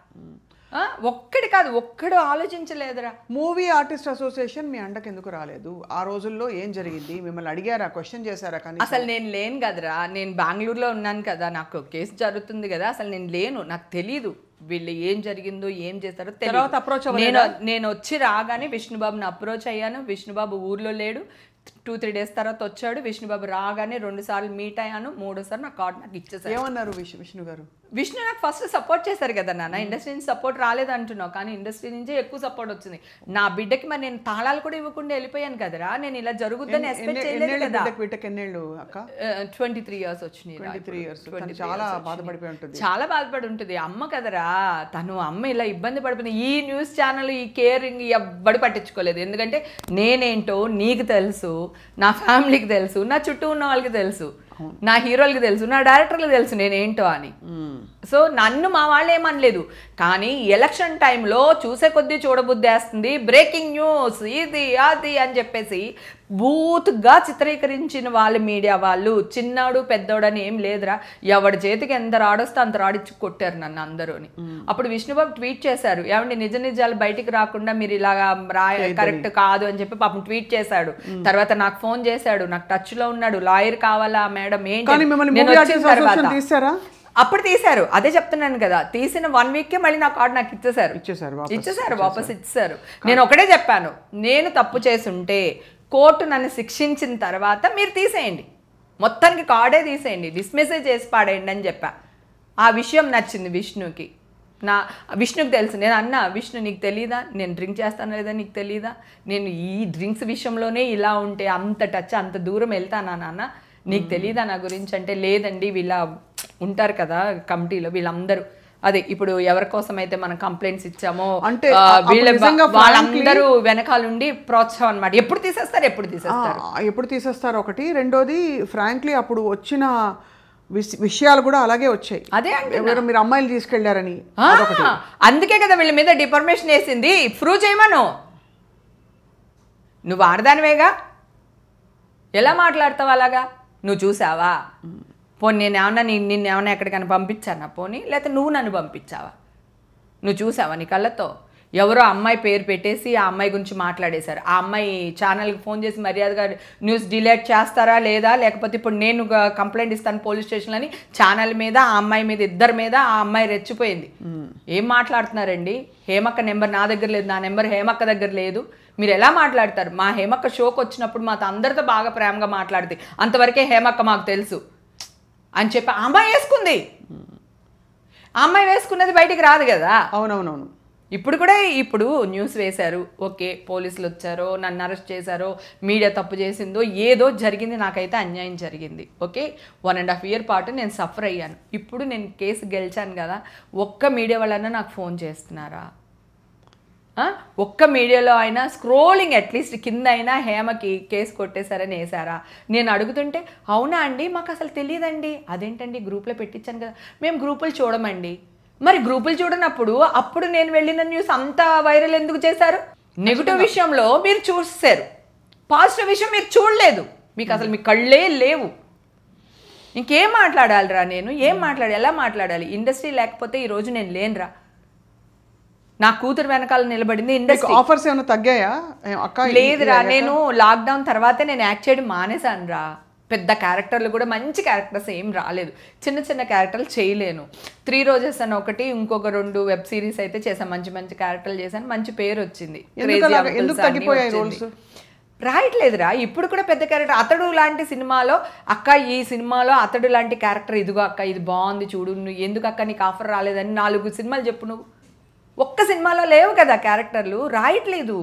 ఒక్కడి కాదు, ఒక్కడు ఆలోచించలేదురా. మూవీ ఆర్టిస్ట్ అసోసియేషన్ మీ అండకి ఎందుకు రాలేదు? ఆ రోజుల్లో ఏం జరిగింది? మిమ్మల్ని అడిగారా, క్వశ్చన్ చేశారా? కానీ అసలు నేను లేను కదరా, నేను బెంగళూరులో ఉన్నాను కదా, నాకు కేసు జరుగుతుంది కదా, అసలు నేను లేను, నాకు తెలీదు వీళ్ళు ఏం జరిగిందో ఏం చేస్తారో తెలియదు. నేను వచ్చి రాగానే విష్ణుబాబుని అప్రోచ్ అయ్యాను. విష్ణుబాబు ఊర్లో లేడు. 2-3 days తర్వాత వచ్చాడు. విష్ణుబాబు రాగానే 2 సార్లు మీట్ అయ్యాను. 3వ నాకు కార్డు నాకు ఇచ్చేసారు. ఏమన్నారు విష్ణు గారు? విష్ణు నాకు ఫస్ట్ సపోర్ట్ చేశారు కదా నాన్న. ఇండస్ట్రీ నుంచి సపోర్ట్ రాలేదు అంటున్నావు, కానీ ఇండస్ట్రీ నుంచే ఎక్కువ సపోర్ట్ వచ్చింది. నా బిడ్డకి మరి నేను తాళాలు కూడా ఇవ్వకుండా వెళ్ళిపోయాను కదరా. నేను ఇలా జరుగుద్దని ఎక్స్పెక్ట్ చేయలేదు కదా. 23 years వచ్చినాయి. 23 years. చాలా బాధపడిపోయి ఉంటుంది. చాలా బాధపడి ఉంటుంది. అమ్మ కదరా తను. అమ్మ ఇలా ఇబ్బంది పడిపోయింది. ఈ న్యూస్ ఛానల్, ఈ కేరింగ్ ఎవ్వడు పట్టించుకోలేదు. ఎందుకంటే నేనేంటో నీకు తెలుసు, నా ఫ్యామిలీకి తెలుసు, నా చుట్టూ ఉన్న వాళ్ళకి తెలుసు, నా హీరోలకి తెలుసు, నా డైరెక్టర్లకు తెలుసు నేనేంటో అని. సో నన్ను మా వాళ్ళు ఏమనలేదు. కానీ ఎలక్షన్ టైంలో చూసే కొద్దీ చూడబుద్ధి వేస్తుంది, బ్రేకింగ్ న్యూస్ ఇది అది అని చెప్పేసి బూత్గా చిత్రీకరించిన వాళ్ళు మీడియా వాళ్ళు. చిన్నాడు పెద్దోడు అని ఏం లేదురా, ఎవడి చేతికి ఎంత రాడొస్తే అంత రాడిచ్చి కొట్టారు నన్ను అందరూని. అప్పుడు విష్ణుబాబు ట్వీట్ చేశారు, ఏమండి నిజ నిజాలు బయటికి రాకుండా మీరు ఇలాగా కరెక్ట్ కాదు అని చెప్పి పాపం ట్వీట్ చేశాడు. తర్వాత నాకు ఫోన్ చేశాడు, నాకు టచ్ లో ఉన్నాడు. లాయర్ కావాలా మేడం ఏంటి, నేను వచ్చిన తర్వాత అప్పుడు తీశారు. అదే చెప్తున్నాను కదా, తీసిన 1 weekకే మళ్ళీ నా కార్డు నాకు ఇచ్చేసారు, వాపస్ ఇచ్చేసారు. నేను ఒకటే చెప్పాను, నేను తప్పు చేసుంటే కోర్టు నన్ను శిక్షించిన తర్వాత మీరు తీసేయండి, మొత్తానికి కార్డే తీసేయండి, డిస్మిస్ చేసి పాడేయండి అని చెప్పా. ఆ విషయం నచ్చింది విష్ణుకి. విష్ణుకి తెలుసు. నేను అన్నా, విష్ణు నీకు తెలీదా నేను డ్రింక్ చేస్తాను లేదా, నీకు తెలీదా నేను ఈ డ్రింక్స్ విషయంలోనే ఇలా ఉంటే అంత టచ్ అంత దూరం వెళ్తానా నాన్న, నీకు తెలీదా నా గురించి అంటే, లేదండి వీళ్ళ ఉంటారు కదా కమిటీలో వీళ్ళందరూ, అదే ఇప్పుడు ఎవరి కోసం అయితే మనం కంప్లైంట్స్ ఇచ్చామో అంటే వాళ్ళందరూ వెనకాలండి ప్రోత్సాహం అన్నమాట. ఎప్పుడు తీసేస్తారు ఒకటి. రెండోది ఫ్రాంక్లీ అప్పుడు వచ్చిన విషయాలు కూడా అలాగే వచ్చాయి. అదే అంటే మీరు అమ్మాయిలు తీసుకెళ్లారని, అందుకే కదా వీళ్ళ మీద డిఫర్మేషన్ వేసింది. ప్రూవ్ చేయమను, నువ్వు ఆడదానివేగా, ఎలా మాట్లాడతావు అలాగా? నువ్వు చూసావా? పోనీ నిన్నేమన్నా ఎక్కడికైనా పంపించానా? పోనీ లేకపోతే నువ్వు నన్ను పంపించావా? నువ్వు చూసావా నీ కళ్ళతో? ఎవరో అమ్మాయి పేరు పెట్టేసి ఆ అమ్మాయి గురించి మాట్లాడేశారు. ఆ అమ్మాయి ఛానల్కి ఫోన్ చేసి మర్యాదగా న్యూస్ డిలీట్ చేస్తారా లేదా, లేకపోతే ఇప్పుడు నేను కంప్లైంట్ ఇస్తాను పోలీస్ స్టేషన్లో అని ఛానల్ మీద ఆ అమ్మాయి మీద ఇద్దరి మీద ఆ అమ్మాయి రెచ్చిపోయింది. ఏం మాట్లాడుతున్నారండి? హేమక్క నెంబర్ నా దగ్గర లేదు, నా నెంబర్ హేమక్క దగ్గర లేదు, మీరు ఎలా మాట్లాడతారు? మా హేమక్క షోకి వచ్చినప్పుడు మాతో అందరితో బాగా ప్రేమగా మాట్లాడుతుంది, అంతవరకే హేమక్క మాకు తెలుసు అని చెప్పి ఆ అమ్మాయి వేసుకుంది. ఆ అమ్మాయి వేసుకున్నది బయటికి రాదు కదా. అవునవునవును. ఇప్పుడు కూడా ఇప్పుడు న్యూస్ వేశారు, ఓకే పోలీసులు వచ్చారో నన్ను అరెస్ట్ చేశారో మీడియా తప్పు చేసిందో ఏదో జరిగింది, నాకైతే అన్యాయం జరిగింది. ఓకే 1.5 year పాటు నేను సఫర్ అయ్యాను. ఇప్పుడు నేను కేసు గెలిచాను కదా, ఒక్క మీడియా వాళ్ళన్నా నాకు ఫోన్ చేస్తున్నారా? ఒక్క మీడియాలో అయినా స్క్రోలింగ్ అట్లీస్ట్ కింద అయినా హేమకి కేసు కొట్టేశారని వేసారా? నేను అడుగుతుంటే అవునా అండి మాకు అసలు తెలియదండి. అదేంటండి గ్రూప్లో పెట్టించాను కదా. మేము గ్రూపులు చూడమండి. మరి గ్రూపులు చూడనప్పుడు అప్పుడు నేను వెళ్ళిన న్యూస్ అంత వైరల్ ఎందుకు చేశారు? నెగిటివ్ విషయంలో మీరు చూసారు, పాజిటివ్ విషయం మీరు చూడలేదు. మీకు అసలు మీ కళ్ళే లేవు. ఇంకేం మాట్లాడాలిరా నేను? ఏం మాట్లాడాలి, ఎలా మాట్లాడాలి? ఇండస్ట్రీ లేకపోతే ఈరోజు నేను లేనురా. నా కూతురు వెనకాల నిలబడింది ఇండస్ట్రీ. ఆఫర్స్ ఏమైనా తగ్గాయా అక్క? లేదురా, నేను లాక్డౌన్ తర్వాతే నేను యాక్ట్ చేయడం మానేశాను రా. పెద్ద క్యారెక్టర్లు కూడా మంచి క్యారెక్టర్స్ ఏం రాలేదు, చిన్న చిన్న క్యారెక్టర్లు చేయలేను. 3 Roses అని ఒకటి, ఇంకొక 2 వెబ్ సిరీస్ అయితే చేశాను, మంచి మంచి క్యారెక్టర్లు చేశాను, మంచి పేరు వచ్చింది. రాయట్లేదురా ఇప్పుడు కూడా పెద్ద క్యారెక్టర్. అతడు లాంటి సినిమాలో అక్క ఈ సినిమాలో అతడు లాంటి క్యారెక్టర్ ఇదిగో అక్క ఇది బాగుంది చూడు, నువ్వు ఎందుకు అక్క నీకు ఆఫర్ రాలేదని 4 సినిమాలు చెప్పు. నువ్వు ఒక్క సినిమాలో లేవు కదా క్యారెక్టర్లు, రాయట్లేదు.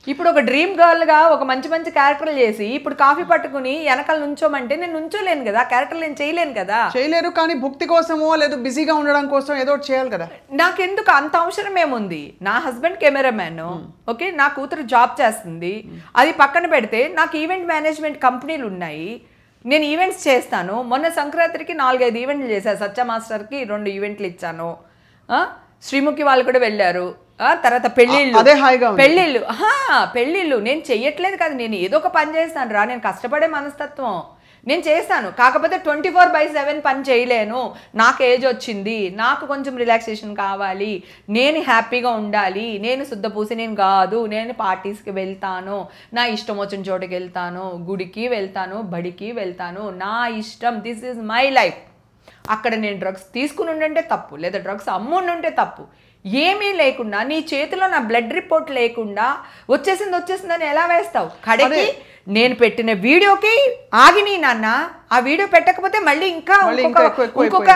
ఇప్పుడు ఒక డ్రీమ్ గర్ల్గా ఒక మంచి మంచి క్యారెక్టర్లు చేసి ఇప్పుడు కాఫీ పట్టుకుని వెనకాల నుంచోమంటే నేను నుంచోలేను కదా, క్యారెక్టర్లు నేను చేయలేను కదా. చేయలేరు, కానీ భక్తి కోసమో లేదా బిజీగా ఉండడం కోసం ఏదో చేయాలి కదా. నాకెందుకు అంత అవసరం ఏముంది? నా హస్బెండ్ కెమెరామ్యాన్, ఓకే, నా కూతురు జాబ్ చేస్తుంది, అది పక్కన పెడితే నాకు ఈవెంట్ మేనేజ్మెంట్ కంపెనీలు ఉన్నాయి, నేను ఈవెంట్స్ చేస్తాను. మొన్న సంక్రాంతికి 4-5 ఈవెంట్లు చేశాను. సత్య మాస్టర్కి 2 ఈవెంట్లు ఇచ్చాను, శ్రీముఖి వాళ్ళు కూడా వెళ్ళారు. తర్వాత పెళ్ళిళ్ళు నేను చెయ్యట్లేదు కదా, నేను ఏదో ఒక పని చేస్తాను రా. నేను కష్టపడే మనస్తత్వం, నేను చేస్తాను, కాకపోతే 24/7 పని చేయలేను. నాకు ఏజ్ వచ్చింది, నాకు కొంచెం రిలాక్సేషన్ కావాలి, నేను హ్యాపీగా ఉండాలి, నేను శుద్ధపూసి నేను కాదు, నేను పార్టీస్కి వెళ్తాను, నా ఇష్టం వచ్చిన చోటుకి వెళ్తాను, గుడికి వెళ్తాను, బడికి వెళ్తాను, నా ఇష్టం, దిస్ ఈజ్ మై లైఫ్. అక్కడ నేను డ్రగ్స్ తీసుకుని ఉండంటే తప్పు, లేదా డ్రగ్స్ అమ్ముండుంటే తప్పు. ఏమీ లేకుండా నీ చేతిలో నా బ్లడ్ రిపోర్ట్ లేకుండా వచ్చేసిందని ఎలా వేస్తావు? కడకి నేను పెట్టిన వీడియోకి ఆగిని నాన్న, ఆ వీడియో పెట్టకపోతే మళ్ళీ ఇంకా ఇంకొక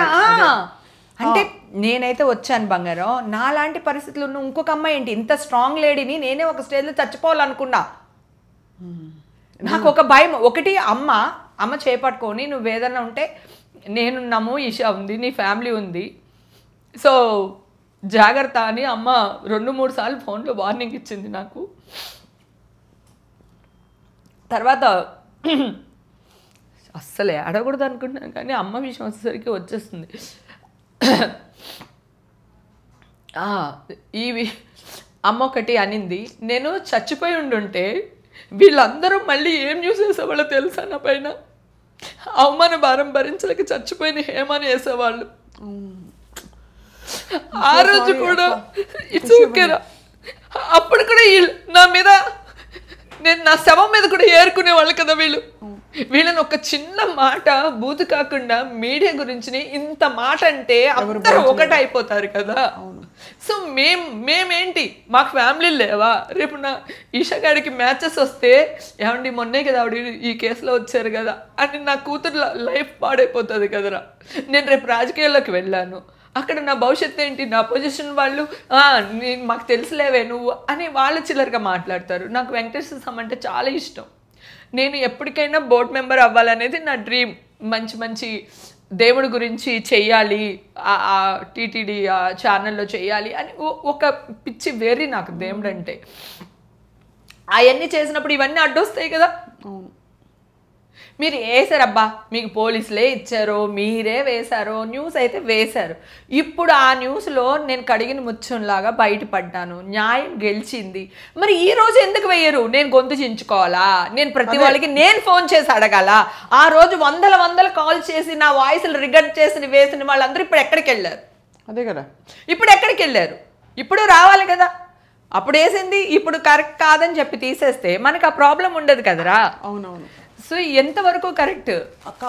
అంటే నేనైతే వచ్చాను బంగారం. నాలాంటి పరిస్థితులు ఉన్న ఇంకొక అమ్మాయి ఏంటి, ఇంత స్ట్రాంగ్ లేడీని నేనే ఒక స్టేజ్లో చచ్చిపోవాలనుకున్నా. నాకు ఒక భయం, ఒకటి అమ్మ చేపట్టుకొని నువ్వు ఏదన్నా ఉంటే నేనున్నాము, ఈషా ఉంది, నీ ఫ్యామిలీ ఉంది, సో జాగ్రత్త అని అమ్మ 2-3 సార్లు ఫోన్లో వార్నింగ్ ఇచ్చింది నాకు. తర్వాత అస్సలే అడగకూడదు అనుకుంటున్నాను, కానీ అమ్మ విషయం వచ్చేసరికి వచ్చేస్తుంది. అమ్మ ఒకటి అనింది, నేను చచ్చిపోయి ఉండుంటే వీళ్ళందరూ మళ్ళీ ఏం న్యూస్ వేసేవాళ్ళో తెలుసా నా పైన? అవమాన భారం భరించలేక చచ్చిపోయిన హేమని వేసేవాళ్ళు. ఆ రోజు కూడా ఇట్స్ ఓకేరా, అప్పుడు కూడా నా మీద, నేను నా శవం మీద కూడా ఏరుకునే వాళ్ళు కదా వీళ్ళు. వీళ్ళని ఒక చిన్న మాట బూతు కాకుండా మీడియా గురించి ఇంత మాట అంటే అందరూ ఒకటి అయిపోతారు కదా. సో మేమేంటి, మాకు ఫ్యామిలీ లేవా? రేపు నా ఈషా గారికి మ్యాచెస్ వస్తే ఏమండి మొన్నే కదా ఆవిడ ఈ కేసులో వచ్చారు కదా అని నా కూతురు లైఫ్ పాడైపోతుంది కదరా. నేను రేపు రాజకీయాల్లోకి వెళ్ళాను, అక్కడ నా భవిష్యత్తు ఏంటి, నా పొజిషన్ వాళ్ళు మాకు తెలుసులేవే నువ్వు అని వాళ్ళు చిల్లరగా మాట్లాడతారు. నాకు వెంకటేశ్వర స్వామి అంటే చాలా ఇష్టం. నేను ఎప్పటికైనా బోర్డ్ మెంబర్ అవ్వాలనేది నా డ్రీమ్. మంచి మంచి దేవుడి గురించి చెయ్యాలి, ఆ టీటీడీ ఛానల్లో చెయ్యాలి అని ఒక పిచ్చి వేరి నాకు దేవుడు అంటే. అవన్నీ చేసినప్పుడు ఇవన్నీ అడ్డొస్తాయి కదా. మీరు వేసారబ్బా, మీకు పోలీసులే ఇచ్చారో మీరే వేశారో, న్యూస్ అయితే వేశారు. ఇప్పుడు ఆ న్యూస్లో నేను కడిగిన ముచ్చంలాగా బయటపడ్డాను, న్యాయం గెలిచింది. మరి ఈ రోజు ఎందుకు వేయరు? నేను గొంతు చించుకోవాలా? నేను ప్రతి వాళ్ళకి నేను ఫోన్ చేసి అడగాల? ఆ రోజు వందల కాల్ చేసి నా వాయిస్లు రికార్డ్ చేసి వేసిన వాళ్ళందరూ ఇప్పుడు ఎక్కడికి వెళ్ళారు? అదే కదా, ఇప్పుడు ఎక్కడికి వెళ్ళారు? ఇప్పుడు రావాలి కదా. అప్పుడు వేసింది ఇప్పుడు కరెక్ట్ కాదని చెప్పి తీసేస్తే మనకు ఆ ప్రాబ్లం ఉండదు కదరా. అవునవును. సో ఎంతవరకు కరెక్ట్ అక్క?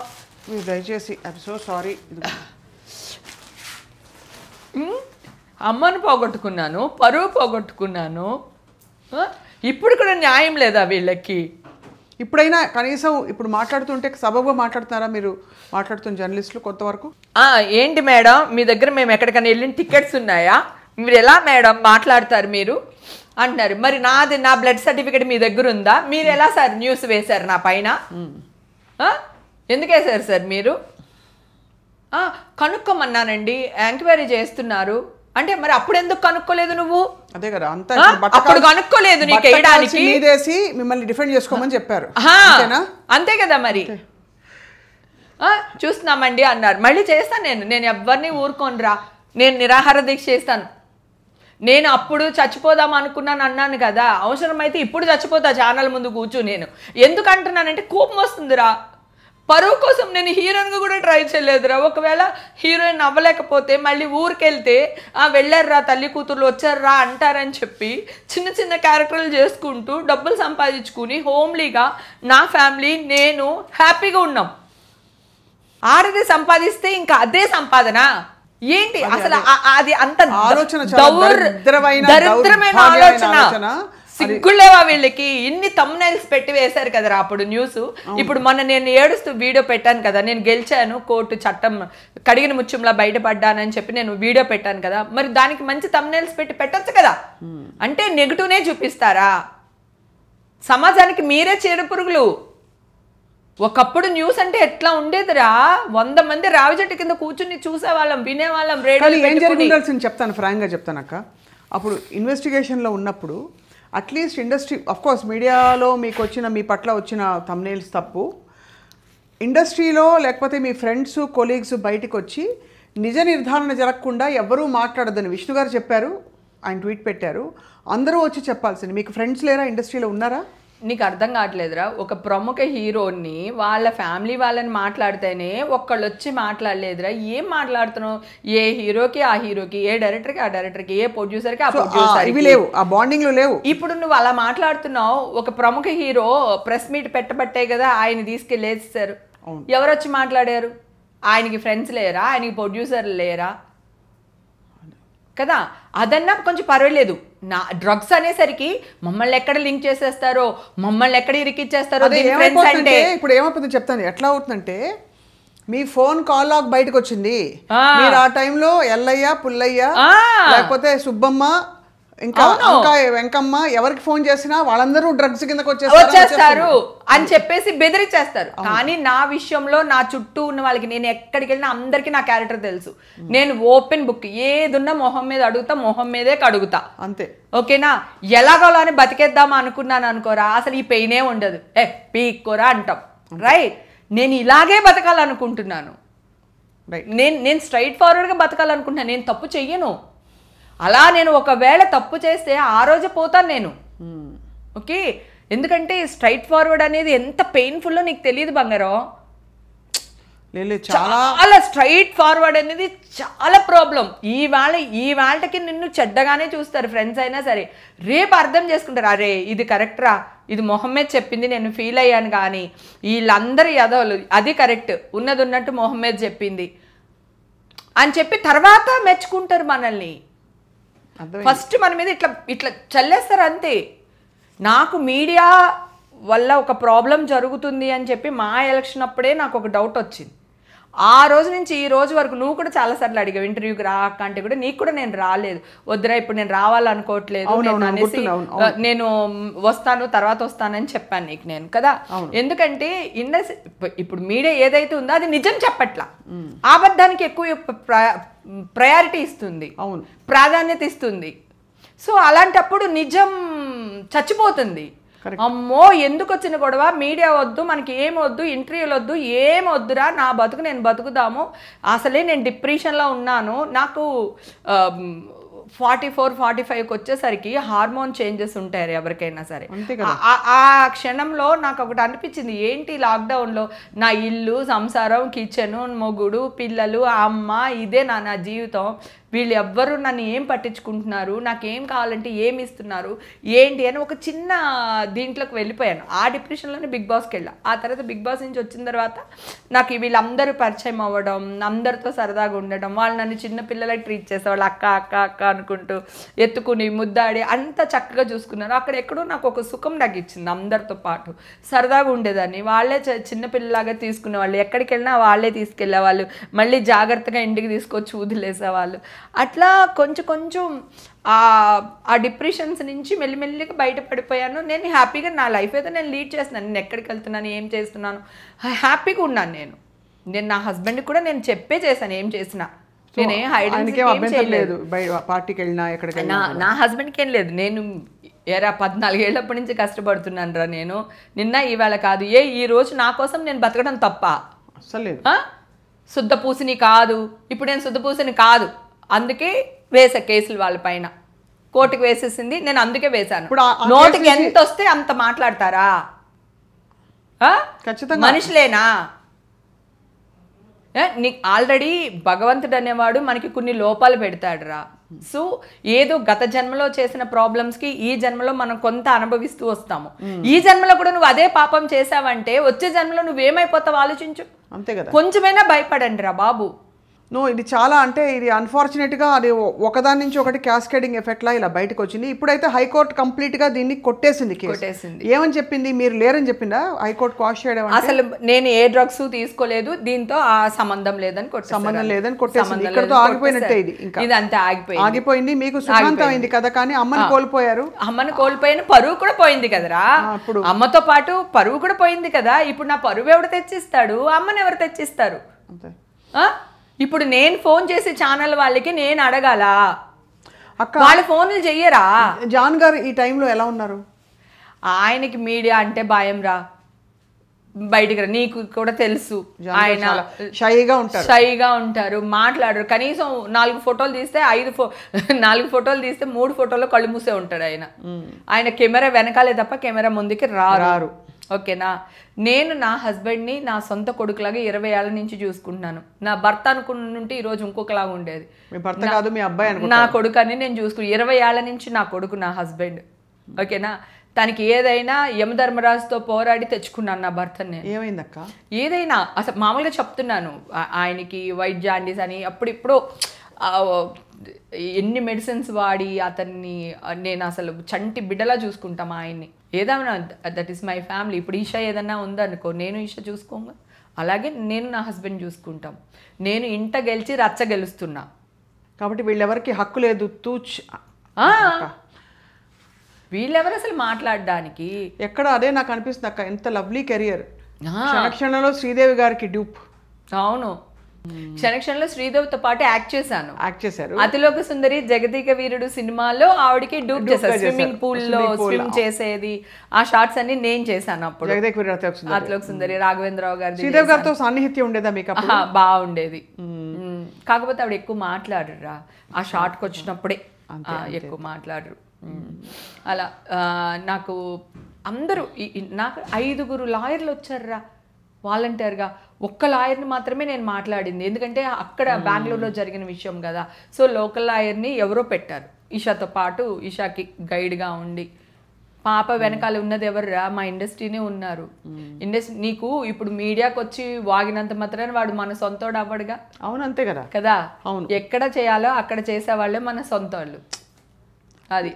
మీరు దయచేసి ఐఎమ్ సో సారీ. అమ్మను పోగొట్టుకున్నాను, పరువు పోగొట్టుకున్నాను, ఇప్పుడు కూడా న్యాయం లేదా వీళ్ళకి? ఇప్పుడైనా కనీసం ఇప్పుడు మాట్లాడుతుంటే సబబుగా మాట్లాడుతున్నారా మీరు? మాట్లాడుతున్న జర్నలిస్టులు కొంతవరకు ఏంటి మేడం మీ దగ్గర మేము ఎక్కడికైనా వెళ్ళిన టికెట్స్ ఉన్నాయా, మీరు ఎలా మేడం మాట్లాడతారు మీరు అంటున్నారు. మరి నా బ్లడ్ సర్టిఫికేట్ మీ దగ్గర ఉందా? మీరు ఎలా సార్ న్యూస్ వేశారు నా పైన? ఎందుకు వేశారు సార్ మీరు? కనుక్కోమన్నానండి, ఎంక్వైరీ చేస్తున్నారు అంటే మరి అప్పుడు ఎందుకు కనుక్కోలేదు నువ్వు? అదే కదా, అంతా అప్పుడు కనుక్కోలేదు నీకు వేయడానికి, మిమ్మల్ని డిఫెండ్ చేసుకోమని చెప్పారు అంతే కదా. మరి చూస్తున్నామండి అన్నారు, మళ్ళీ చేస్తాను నేను ఎవరిని ఊరుకోనరా, నేను నిరాహార దీక్ష చేస్తాను. నేను అప్పుడు చచ్చిపోదాం అనుకున్నాను అన్నాను కదా, అవసరమైతే ఇప్పుడు చచ్చిపోతా ఛానల్ ముందు కూర్చు. నేను ఎందుకు అంటున్నానంటే కోపం వస్తుందిరా. పరువు కోసం నేను హీరోయిన్గా కూడా ట్రై చేయలేదురా. ఒకవేళ హీరోయిన్ అవ్వలేకపోతే మళ్ళీ ఊరికెళ్తే వెళ్ళారురా తల్లి కూతుర్లు వచ్చారురా అంటారని చెప్పి చిన్న చిన్న క్యారెక్టర్లు చేసుకుంటూ డబ్బులు సంపాదించుకుని హోమ్లీగా నా ఫ్యామిలీ నేను హ్యాపీగా ఉన్నాం. ఆడది సంపాదిస్తే ఇంకా అదే సంపాదన ఏంటి అసలు? అది అంత దరిద్రమైన ఆలోచన. సిగ్గులేవా వీళ్ళకి? ఇన్ని తమ్నైల్స్ పెట్టి వేశారు కదరా అప్పుడు న్యూస్. ఇప్పుడు నేను ఏడుస్తూ వీడియో పెట్టాను కదా, నేను గెలిచాను, కోర్టు చట్టం కడిగిన ముత్యంలా బయటపడ్డానని చెప్పి నేను వీడియో పెట్టాను కదా, మరి దానికి మంచి తమ్నైల్స్ పెట్టి పెట్టొచ్చు కదా. అంటే నెగిటివ్నే చూపిస్తారా? సమాజానికి మీరే చీడపురుగులు. ఒకప్పుడు న్యూస్ అంటే ఎట్లా ఉండేదిరా, 100 మంది రావి చెట్టు కింద కూర్చుని చూసేవాళ్ళం, వినేవాళ్ళం. ఏం జరిగింది చెప్తాను, ఫ్రాంక్గా చెప్తాను అక్క. అప్పుడు ఇన్వెస్టిగేషన్లో ఉన్నప్పుడు అట్లీస్ట్ ఇండస్ట్రీ, అఫ్కోర్స్ మీడియాలో మీకు వచ్చిన మీ పట్ల వచ్చిన థంబ్నెయిల్స్ తప్పు, ఇండస్ట్రీలో లేకపోతే మీ ఫ్రెండ్స్ కొలీగ్స్ బయటకు వచ్చి నిజ నిర్ధారణ జరగకుండా ఎవరూ మాట్లాడొద్దని విష్ణు గారు చెప్పారు, ఆయన ట్వీట్ పెట్టారు. అందరూ వచ్చి చెప్పాల్సింది. మీకు ఫ్రెండ్స్ లేరా ఇండస్ట్రీలో ఉన్నారా? నీకు అర్థం కావట్లేదురా, ఒక ప్రముఖ హీరోని వాళ్ళ ఫ్యామిలీ వాళ్ళని మాట్లాడితేనే ఒక్కళ్ళు వచ్చి మాట్లాడలేదురా. ఏం మాట్లాడుతున్నావు? ఏ హీరోకి ఆ హీరోకి, ఏ డైరెక్టర్కి ఆ డైరెక్టర్కి, ఏ ప్రొడ్యూసర్కి ఆ ప్రొడ్యూసర్, ఇవి లేవు, ఆ బాండింగ్లు లేవు. ఇప్పుడు నువ్వు అలా మాట్లాడుతున్నావు. ఒక ప్రముఖ హీరో ప్రెస్ మీట్ పెట్టబట్టే కదా ఆయన తీసుకెళ్ళేస్తారు. ఎవరు వచ్చి మాట్లాడారు? ఆయనకి ఫ్రెండ్స్ లేరా? ఆయనకి ప్రొడ్యూసర్లు లేరా కదా? అదన్నా కొంచెం పర్వాలేదు. నా డ్రగ్స్ అనేసరికి మమ్మల్ని ఎక్కడ లింక్ చేసేస్తారో, మమ్మల్ని ఎక్కడ ఇరికిచ్చేస్తారో. ఇప్పుడు ఏమైపోతుంది చెప్తాను. ఎట్లా అవుతుందంటే, మీ ఫోన్ కాల్ లాగ్ బయటకు వచ్చింది, మీరు ఆ టైంలో ఎల్లయ్య, పుల్లయ్య, లేకపోతే సుబ్బమ్మ, ఇంకా వెంకమ్మ, ఎవరికి ఫోన్ చేసినా వాళ్ళందరూ డ్రగ్స్ కిందకి వచ్చేస్తారు అని చెప్పేసి బెదిరించేస్తారు. కానీ నా విషయంలో నా చుట్టూ ఉన్న వాళ్ళకి, నేను ఎక్కడికి వెళ్ళినా అందరికి నా క్యారెక్టర్ తెలుసు. నేను ఓపెన్ బుక్, ఏదున్నా మొహం మీద అడుగుతా, మొహం మీదే కడుగుతా, అంతే. ఓకేనా? ఎలాగోలా అని బతికేద్దామా అనుకున్నాను అనుకోరా, అసలు ఈ పెయినే ఉండదు. పీక్కోరా అంటాం, రైట్? నేను ఇలాగే బతకాలనుకుంటున్నాను. నేను స్ట్రైట్ ఫార్వర్డ్గా బతకాలనుకుంటున్నాను. నేను తప్పు చెయ్యను. అలా నేను ఒకవేళ తప్పు చేస్తే ఆ రోజు పోతాను నేను. ఓకే, ఎందుకంటే స్ట్రైట్ ఫార్వర్డ్ అనేది ఎంత పెయిన్ఫుల్లో నీకు తెలియదు బంగారం. చాలా స్ట్రైట్ ఫార్వర్డ్ అనేది చాలా ప్రాబ్లం. ఈ వాళ్ళకి నిన్ను చెడ్డగానే చూస్తారు ఫ్రెండ్స్ అయినా సరే. రేపు అర్థం చేసుకుంటారు, అరే ఇది కరెక్ట్రా, ఇది మొహమ్మద్ చెప్పింది, నేను ఫీల్ అయ్యాను. కానీ వీళ్ళందరూ యదవులు, అది కరెక్ట్, ఉన్నది ఉన్నట్టు మొహమ్మద్ చెప్పింది అని చెప్పి తర్వాత మెచ్చుకుంటారు మనల్ని. ఫస్ట్ మన మీద ఇట్లా ఇట్లా చల్లేస్తారు అంతే. నాకు మీడియా వల్ల ఒక ప్రాబ్లం జరుగుతుంది అని చెప్పి మా ఎలక్షన్ అప్పుడే నాకు ఒక డౌట్ వచ్చింది. ఆ రోజు నుంచి ఈ రోజు వరకు నువ్వు కూడా చాలాసార్లు అడిగావు ఇంటర్వ్యూకి రా అంటే కూడా, నీకు కూడా నేను రాలేదు. వద్దురా ఇప్పుడు నేను రావాలనుకోవట్లేదు అనేసి నేను వస్తాను తర్వాత వస్తానని చెప్పాను నీకు నేను కదా. ఎందుకంటే ఇప్పుడు మీడియా ఏదైతే ఉందో అది నిజం చెప్పట్లా, అబద్ధానికి ఎక్కువ ప్రయారిటీ ఇస్తుంది, ప్రాధాన్యత ఇస్తుంది. సో అలాంటప్పుడు నిజం చచ్చిపోతుంది. అమ్మో ఎందుకు వచ్చిన గొడవ, మీడియా వద్దు, మనకి ఏం వద్దు, ఇంటర్వ్యూలు వద్దు, ఏం వద్దురా, నా బతుకు నేను బతుకుదాము. అసలే నేను డిప్రెషన్లో ఉన్నాను. నాకు 44-45కి వచ్చేసరికి హార్మోన్ చేంజెస్ ఉంటాయి ఎవరికైనా సరే. ఆ క్షణంలో నాకు ఒకటి అనిపించింది, ఏంటి లాక్డౌన్లో నా ఇల్లు, సంసారం, కిచెను, మొగుడు, పిల్లలు, అమ్మ, ఇదే నా జీవితం. వీళ్ళు ఎవ్వరు నన్ను ఏం పట్టించుకుంటున్నారు, నాకేం కావాలంటే ఏమి ఇస్తున్నారు ఏంటి అని ఒక చిన్న దీంట్లోకి వెళ్ళిపోయాను. ఆ డిప్రెషన్లోనే బిగ్ బాస్కి వెళ్ళా. ఆ తర్వాత బిగ్ బాస్ నుంచి వచ్చిన తర్వాత నాకు వీళ్ళందరూ పరిచయం అవ్వడం, అందరితో సరదాగా ఉండడం, వాళ్ళు నన్ను చిన్న పిల్లలకి ట్రీట్ చేసేవాళ్ళు, అక్క అక్క అక్క అనుకుంటూ ఎత్తుకుని ముద్దాడి అంత చక్కగా చూసుకున్నారు. అక్కడ ఎక్కడో నాకు ఒక సుఖం నాకు ఇచ్చింది. అందరితో పాటు సరదాగా ఉండేదాన్ని. వాళ్ళే చిన్నపిల్లలాగా తీసుకునేవాళ్ళు, ఎక్కడికి వెళ్ళినా వాళ్ళే తీసుకెళ్ళేవాళ్ళు, మళ్ళీ జాగ్రత్తగా ఇంటికి తీసుకొచ్చి వదిలేసేవాళ్ళు. అట్లా కొంచెం కొంచెం ఆ డిప్రెషన్స్ నుంచి మెల్లిమెల్లిగా బయటపడిపోయాను. నేను హ్యాపీగా నా లైఫ్ అయితే నేను లీడ్ చేస్తున్నాను. నేను ఎక్కడికి వెళ్తున్నాను, ఏం చేస్తున్నాను, హ్యాపీగా ఉన్నాను. నేను నా హస్బెండ్కి కూడా నేను చెప్పే చేశాను ఏం చేసినా. నేనే నా హస్బెండ్కి ఏం లేదు. నేను 14 ఏళ్ళప్పటి నుంచి కష్టపడుతున్నాను రా. నేను నిన్న ఇవాళ కాదు, ఈ రోజు నా కోసం నేను బతకడం తప్ప అసలు శుద్ధ పూసిని కాదు. ఇప్పుడు నేను శుద్ధ పూసిని కాదు, అందుకే వేసా కేసులు వాళ్ళ పైన. కోర్టుకు వేసేసింది, నేను అందుకే వేశాను. నోటికి ఎంత వస్తే అంత మాట్లాడతారా? మనుషులేనా? నీకు ఆల్రెడీ భగవంతుడు అనేవాడు మనకి కొన్ని లోపాలు పెడతాడు రా. సో ఏదో గత జన్మలో చేసిన ప్రాబ్లమ్స్కి ఈ జన్మలో మనం కొంత అనుభవిస్తూ వస్తాము. ఈ జన్మలో కూడా నువ్వు అదే పాపం చేసావంటే వచ్చే జన్మలో నువ్వేమైపోతావు ఆలోచించు. అంతే కదా. కొంచెమైనా భయపడండి రా బాబు. ఇది చాలా అంటే ఇది అన్ఫార్చునేట్గా అది ఒకదాని నుంచి ఒకటి క్యాస్కేడింగ్ ఎఫెక్ట్ లా ఇలా బయటకు వచ్చింది. ఇప్పుడైతే హైకోర్టు కంప్లీట్ గా దీన్ని కొట్టేసింది. ఏమని చెప్పింది? మీరు లేరని చెప్పిందా హైకోర్టు క్వాష్ చేయడం? అసలు నేను ఏ డ్రగ్స్ తీసుకోలేదు, దీంతో ఆ సంబంధం లేదని కొట్టేసింది. ఇక్కడతో ఆగిపోయినట్టే. ఇది అంతే ఆగిపోయింది. మీకు సుఖాంతం అయింది కదా, కానీ అమ్మని కోల్పోయారు. అమ్మని కోల్పోయిన పరువు కూడా పోయింది కదరా. ఇప్పుడు అమ్మతో పాటు పరువు కూడా పోయింది కదా. ఇప్పుడు నా పరువు ఎవరు తెచ్చిస్తాడు? అమ్మని ఎవరు తెచ్చిస్తారు? ఇప్పుడు నేను ఫోన్ చేసి ఛానల్ వాళ్ళకి నేను అడగాల, వాళ్ళు ఫోన్లు చెయ్యరా? జాన్ గారు ఈ టైంలో ఎలా ఉన్నారు? ఆయనకి మీడియా అంటే భయం రా. బయటికి నీకు కూడా తెలుసు ఆయన షైగా ఉంటారు, మాట్లాడరు. కనీసం 4 ఫోటోలు తీస్తే 4 ఫోటోలు తీస్తే 3 ఫోటోల్లో కళ్ళు మూసే ఉంటాడు ఆయన కెమెరా వెనకాలే తప్ప కెమెరా ముందుకి రారు. ఓకేనా, నేను నా హస్బెండ్ని నా సొంత కొడుకులాగా 20 ఏళ్ల నుంచి చూసుకుంటున్నాను. నా భర్త అనుకుంటుంటే ఈరోజు ఇంకొకలాగా ఉండేది. నా కొడుకు అని నేను చూసుకుని 20 ఏళ్ల నుంచి నా కొడుకు నా హస్బెండ్. ఓకేనా, తనకి ఏదైనా యమధర్మరాజుతో పోరాడి తెచ్చుకున్నాను నా భర్తని నేను. ఏమైందక్క? ఏదైనా అసలు మామూలుగా చెప్తున్నాను, ఆయనకి వైట్ జాండీస్ అని అప్పుడిప్పుడు ఎన్ని మెడిసిన్స్ వాడి అతన్ని నేను అసలు చంటి బిడ్డలా చూసుకుంటాం ఆయన్ని. ఏదైనా దట్ ఈస్ మై ఫ్యామిలీ. ఇప్పుడు ఈషా ఏదన్నా ఉందనుకో, నేను ఈషా చూసుకోగా అలాగే నేను నా హస్బెండ్ చూసుకుంటాం. నేను ఇంట గెలిచి రచ్చ గెలుస్తున్నా కాబట్టి వీళ్ళెవరికి హక్కు లేదు. వీళ్ళెవరు అసలు మాట్లాడడానికి? ఎక్కడ అదే నాకు అనిపిస్తుంది అక్క, ఎంత లవ్లీ కెరియర్. క్షణక్షణంలో శ్రీదేవి గారికి డ్యూప్. అవును, క్షణక్షణంలో శ్రీదేవితో పాటు యాక్ట్ చేశారు. అతిలోక సుందరి జగదీక వీరుడు సినిమాలో ఆవిడకి డూప్ చేశారు. స్విమ్మింగ్ పూల్ లో స్విమ్ చేసేది, ఆ షార్ట్స్ అన్ని నేను చేశాను అప్పుడు. అతిలోక సుందరి రాఘవేంద్రరావు గారి. శ్రీదేవి గారితో సాన్నిహిత్యం ఉండేదా మీకు? బాగుండేది. కాకపోతే ఆవిడ ఎక్కువ మాట్లాడరురా, ఆ షార్ట్కి వచ్చినప్పుడే ఎక్కువ మాట్లాడరు. అలా నాకు అందరూ నాకు 5 లాయర్లు వచ్చారురా వాలంటీర్గా. ఒక్క లాయర్ని మాత్రమే నేను మాట్లాడింది, ఎందుకంటే అక్కడ బెంగళూరులో జరిగిన విషయం కదా. సో లోకల్ లాయర్ని ఎవరో పెట్టారు ఈషాతో పాటు, ఈషాకి గైడ్గా ఉండి. పాప వెనకాల ఉన్నది ఎవర్రా? మా ఇండస్ట్రీనే ఉన్నారు. ఇండస్ట్రీ నీకు ఇప్పుడు మీడియాకి వచ్చి వాగినంత మాత్రాన వాడు మన సొంతోడు అవ్వడుగా. అవును, అంతే కదా కదా. ఎక్కడ చేయాలో అక్కడ చేసేవాళ్ళే మన సొంత వాళ్ళు. అది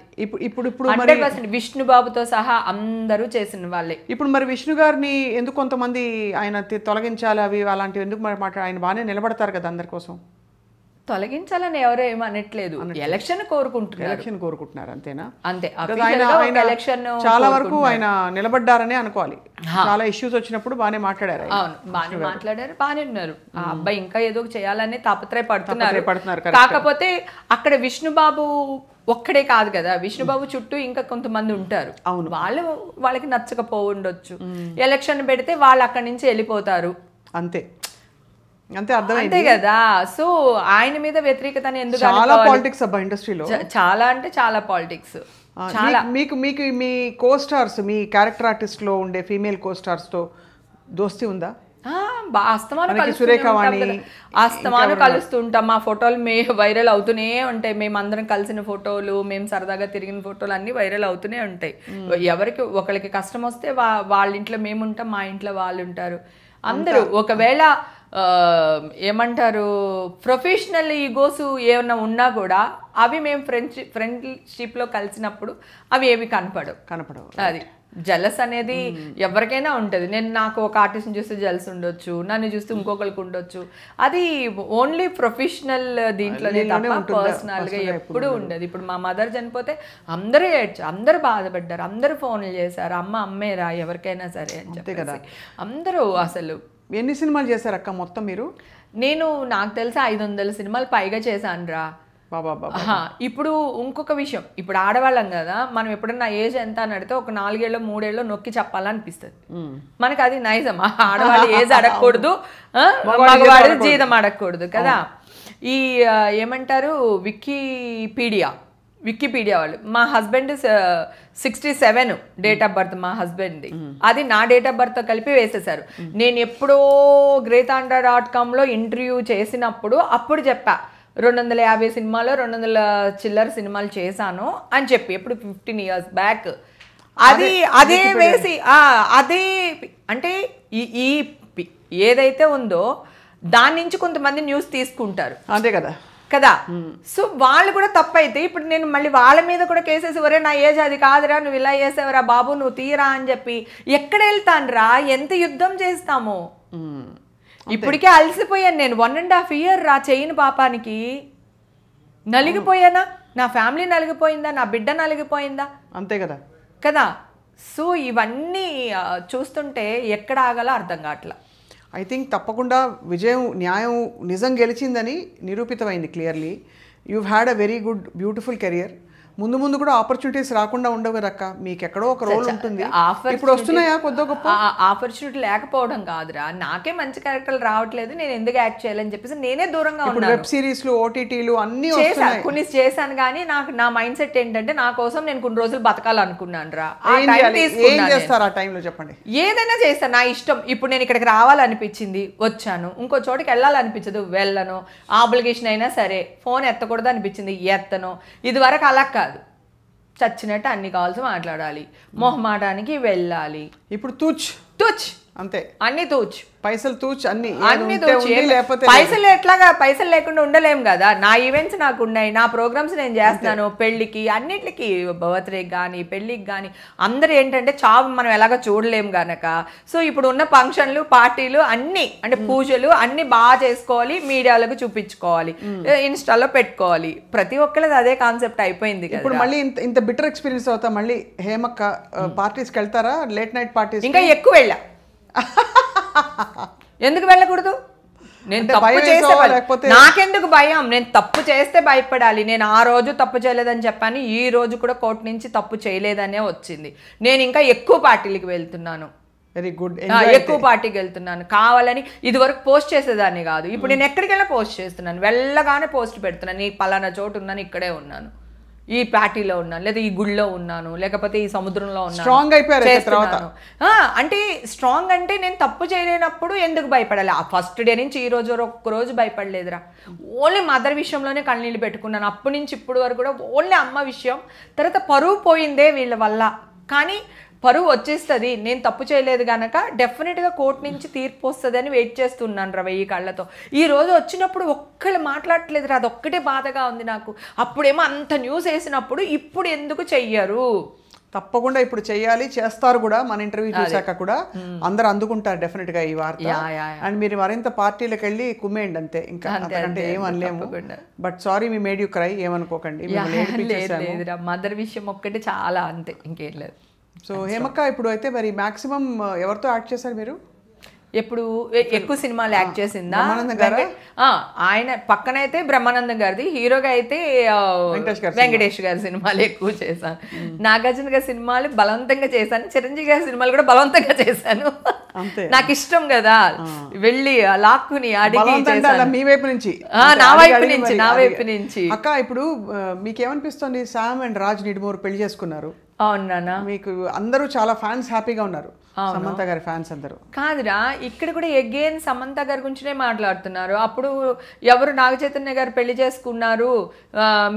ఇప్పుడు 100% విష్ణుబాబుతో సహా అందరూ చేసిన వాళ్ళే. ఇప్పుడు మరి విష్ణు గారిని ఎందుకు కొంతమంది ఆయన తొలగించాలి అవి అలాంటివి ఎందుకు మరి ఆయన బాగానే నిలబడతారు కదా అందరి కోసం? తొలగించాలని ఎవరో ఏమో అనట్లేదు, ఎలక్షన్ కోరుకుంటున్నారు అంతేనా? అంతే. చాలా వరకు ఆయన నిలబడ్డారనే అనుకోవాలి. చాలా ఇష్యూస్ వచ్చినప్పుడు బాగానే మాట్లాడారు. అవును, బాగానే మాట్లాడారు, బాగానే ఉన్నారు. ఆ అబ్బాయి ఇంకా ఏదో చేయాలని తాపత్రయపడుతున్నారు. కాకపోతే అక్కడ విష్ణుబాబు ఒక్కడే కాదు కదా, విష్ణుబాబు చుట్టూ ఇంకా కొంతమంది ఉంటారు. అవును, వాళ్ళకి నచ్చకపోవచ్చు. ఎలక్షన్ పెడితే వాళ్ళు అక్కడి నుంచి వెళ్ళిపోతారు. అంతే అంతే కదా. సో ఆయన మీద వ్యతిరేకత ఎందుకు? చాలా పాలిటిక్స్ అబ్బా ఇండస్ట్రీలో, చాలా అంటే చాలా పాలిటిక్స్. చాలా మీకు మీ కో స్టార్స్, మీ క్యారెక్టర్ ఆర్టిస్ట్ లో ఉండే ఫీమేల్ కో స్టార్స్ తో దోస్తీ ఉందా? అస్తమాను కలుస్తుంటాం. మా ఫోటోలు వైరల్ అవుతూనే ఉంటాయి. మేమందరం కలిసిన ఫోటోలు, మేము సరదాగా తిరిగిన ఫోటోలు అన్ని వైరల్ అవుతూనే ఉంటాయి. ఎవరికి ఒకరికి కష్టం వస్తే వాళ్ళ ఇంట్లో మేము ఉంటాం, మా ఇంట్లో వాళ్ళు ఉంటారు. అందరూ ఒకవేళ ఏమంటారు ప్రొఫెషనల్ ఈగోస్ ఏమన్నా ఉన్నా కూడా అవి మేము ఫ్రెండ్షిప్లో కలిసినప్పుడు అవి ఏవి కనపడవు. అది జలస్ అనేది ఎవరికైనా ఉంటుంది. నాకు ఒక ఆర్టిస్ట్ని చూస్తే జలస్ ఉండొచ్చు, నన్ను చూస్తే ఇంకొకరికి ఉండొచ్చు. అది ఓన్లీ ప్రొఫెషనల్ దీంట్లోనే తప్ప పర్సనల్గా ఎప్పుడూ ఉండదు. ఇప్పుడు మా మదర్ చనిపోతే అందరూ బాధపడ్డారు, అందరూ ఫోన్లు చేశారు, అమ్మేరా ఎవరికైనా సరే అని చెప్పి అందరూ. అసలు ఎన్ని సినిమాలు చేశారు అక్క మొత్తం మీరు? నాకు తెలిసి 500 సినిమాలు పైగా చేశాను రా. ఇప్పుడు ఇంకొక విషయం, ఇప్పుడు ఆడవాళ్ళం కదా, మనం ఎప్పుడన్నా ఏజ్ ఎంత అని అడిగితే ఒక 4 ఏళ్ళు 3 ఏళ్ళు నొక్కి చెప్పాలనిపిస్తుంది మనకి. అది నైజం. ఆడవాళ్ళు ఏజ్ అడగకూడదు, మగవాడు జీతం అడగకూడదు కదా. ఈ ఏమంటారు వికీపీడియా వాళ్ళు, మా హస్బెండ్ 67 డేట్ ఆఫ్ బర్త్ మా హస్బెండ్ది. అది నా డేట్ ఆఫ్ బర్త్ కలిపి వేసేసారు. నేను ఎప్పుడో greathanda.comలో ఇంటర్వ్యూ చేసినప్పుడు అప్పుడు చెప్పా 250 సినిమాలో 200 చిల్లర సినిమాలు చేశాను అని చెప్పి, ఎప్పుడు 15 years బ్యాక్. అదే వేసి అదే అంటే ఈ ఏదైతే ఉందో దాని నుంచి కొంతమంది న్యూస్ తీసుకుంటారు. అంతే కదా. సో వాళ్ళు కూడా తప్పైతే ఇప్పుడు నేను మళ్ళీ వాళ్ళ మీద కూడా కేసేసి, వరే నా ఏజ్ అది కాదురా, నువ్వు ఇలా చేసావురా బాబు, నువ్వు తీరా అని చెప్పి ఎక్కడ వెళ్తాను రా? ఎంత యుద్ధం చేస్తాము? ఇప్పటికే అలసిపోయాను నేను. 1.5 year రా చేయని పాపానికి నలిగిపోయానా? నా ఫ్యామిలీ నలిగిపోయిందా? నా బిడ్డ నలిగిపోయిందా? అంతే కదా. సో ఇవన్నీ చూస్తుంటే ఎక్కడ ఆగాలో అర్థం కావట్లా. ఐ థింక్ తప్పకుండా విజయం, న్యాయం, నిజం గెలిచిందని నిరూపితమైంది clearly. You had a very good beautiful career. ముందు ముందు కూడా ఆపర్చునిటీస్ రాకుండా ఉండవు కదక్క, మీకు ఎక్కడో ఒక రోల్ ఉంటుంది. ఇప్పుడు వస్తున్నాయా కొద్ది గొప్ప? ఆపర్చునిటీ లేకపోవడం కాదురా, నాకే మంచి క్యారెక్టర్లు రావట్లేదు, నేను ఎందుకు యాక్ట్ చేయాలని చెప్పేసి నేనే దూరంగా ఉన్నాను. వెబ్ సిరీస్లు, ఓటీటీలు అన్ని కొన్ని చేశాను, కానీ నాకు నా మైండ్ సెట్ ఏంటంటే నా కోసం నేను కొన్ని రోజులు బతకాలనుకున్నాను రా. ఏం చేస్తారు ఆ టైంలో చెప్పండి? ఏదైనా చేస్తాను, నా ఇష్టం. ఇప్పుడు నేను ఇక్కడికి రావాలనిపించింది వచ్చాను, ఇంకో చోటికి వెళ్ళాలనిపించదు వెళ్ళను, ఆబ్లిగేషన్ అయినా సరే ఫోన్ ఎత్తకూడదు అనిపించింది ఎత్తను. ఇది వరకు అలా కాదు, చచ్చినట్టు అన్ని కాల్స్ మాట్లాడాలి, మొహమాటానికి వెళ్ళాలి. ఇప్పుడు తూచ్ అంతే, అన్ని తూచ్, పైసలు తూచ్, అన్ని లేకపోతే పైసలు ఎట్లాగా, పైసలు లేకుండా ఉండలేము కదా. నా ఈవెంట్స్ నాకు ఉన్నాయి, నా ప్రోగ్రామ్స్ నేను చేస్తున్నాను, పెళ్లికి అన్నిటికి, బర్త్డేకి కానీ పెళ్లికి కానీ. అందరు ఏంటంటే చావు మనం ఎలాగ చూడలేము గనక, సో ఇప్పుడు ఉన్న ఫంక్షన్లు పార్టీలు అన్ని అంటే పూజలు అన్ని బాగా చేసుకోవాలి, మీడియాలకు చూపించుకోవాలి, ఇన్స్టాలో పెట్టుకోవాలి. ప్రతి ఒక్కరిది అదే కాన్సెప్ట్ అయిపోయింది కదా. ఇప్పుడు మళ్ళీ ఇంత బిటర్ ఎక్స్పీరియన్స్ అవుతా మళ్ళీ హేమక్క పార్టీస్కి వెళ్తారా? లేట్ నైట్ పార్టీస్ ఇంకా ఎక్కువ వెళ్ళా. ఎందుకు వెళ్ళకూడదు? నేను తప్పు చేస్తే నాకెందుకు భయం? నేను తప్పు చేస్తే భయపడాలి. నేను ఆ రోజు తప్పు చేయలేదని చెప్పాను, ఈ రోజు కూడా కోర్టు నుంచి తప్పు చేయలేదనే వచ్చింది. నేను ఇంకా ఎక్కువ పార్టీలకు వెళ్తున్నాను, వెరీ గుడ్, ఎక్కువ పార్టీకి వెళ్తున్నాను. కావాలని ఇది వరకు పోస్ట్ చేసేదాన్ని కాదు, ఇప్పుడు నేను ఎక్కడికి వెళ్ళా పోస్ట్ చేస్తున్నాను, వెళ్ళగానే పోస్ట్ పెడుతున్నాను. నీ పలానా చోటు ఉన్నాను, ఇక్కడే ఉన్నాను, ఈ పార్టీలో ఉన్నాను, లేదా ఈ గుడిలో ఉన్నాను, లేకపోతే ఈ సముద్రంలో ఉన్నాను. స్ట్రాంగ్ అయిపోయారు. అంటే స్ట్రాంగ్ అంటే నేను తప్పు చేయలేనప్పుడు ఎందుకు భయపడాలి? ఆ ఫస్ట్ డే నుంచి ఈ రోజు ఒక్క రోజు భయపడలేదురా. ఓన్లీ మదర్ విషయంలోనే కన్నీళ్ళు పెట్టుకున్నాను. అప్పటి నుంచి ఇప్పుడు వరకు కూడా ఓన్లీ అమ్మ విషయం. తర్వాత పరువు పోయిందే వీళ్ళ వల్ల, కానీ పరువు వచ్చేస్తుంది. నేను తప్పు చేయలేదు కనుక డెఫినెట్గా కోర్టు నుంచి తీర్పు వస్తుంది అని వెయిట్ చేస్తున్నాను రా 1000 కళ్ళతో. ఈ రోజు వచ్చినప్పుడు ఒక్కళ్ళు మాట్లాడట్లేదు రా, అదొక్కటే బాధగా ఉంది నాకు. అప్పుడేమో అంత న్యూస్ వేసినప్పుడు ఇప్పుడు ఎందుకు చెయ్యరు? తప్పకుండా ఇప్పుడు చెయ్యాలి, చేస్తారు కూడా. మన ఇంటర్వ్యూ చూసాక కూడా అందరు అందుకుంటారు డెఫినెట్ గా ఈ వార్త. అండ్ మీరు మరింత పార్టీలకు వెళ్ళి కుమ్మేయండి అంతే, ఇంకా అంతకంటే ఏం అనలేము. But sorry me made you cry, ఏమనుకోకండి. మదర్ విషయం ఒక్కటి చాలా, అంతే, ఇంకేం లేదు. సో హేమక్క ఇప్పుడు అయితే మరి మాక్సిమం ఎవరితో యాక్ట్ చేశారు మీరు? ఎప్పుడు ఎక్కువ సినిమాలు యాక్ట్ చేసిందా? ఆయన పక్కనైతే బ్రహ్మానందం గారిది, హీరోగా అయితే వెంకటేష్ గారి సినిమాలు ఎక్కువ చేశాను. నాగార్జున గారి సినిమాలు బలవంతంగా చేశాను, చిరంజీవి గారి సినిమాలు కూడా బలవంతంగా చేశాను. నాకు ఇష్టం కదా, వెళ్ళి లాక్కుని అడిగి మీ వైపు నుంచి, నా వైపు నుంచి. అక్క ఇప్పుడు మీకేమనిపిస్తుంది? శామ్ అండ్ రాజ్ నిడుమూరు పెళ్లి చేసుకున్నారు, అవునా? మీకు అందరూ చాలా ఫ్యాన్స్ హ్యాపీగా ఉన్నారు, సమంత గారి ఫ్యాన్స్ అందరూ. కాదురా, ఇక్కడ కూడా అగైన్ సమంత గారి గురించినే మాట్లాడుతున్నారు. అప్పుడు ఎవరు నాగ చైతన్య గారు పెళ్లి చేసుకున్నారు,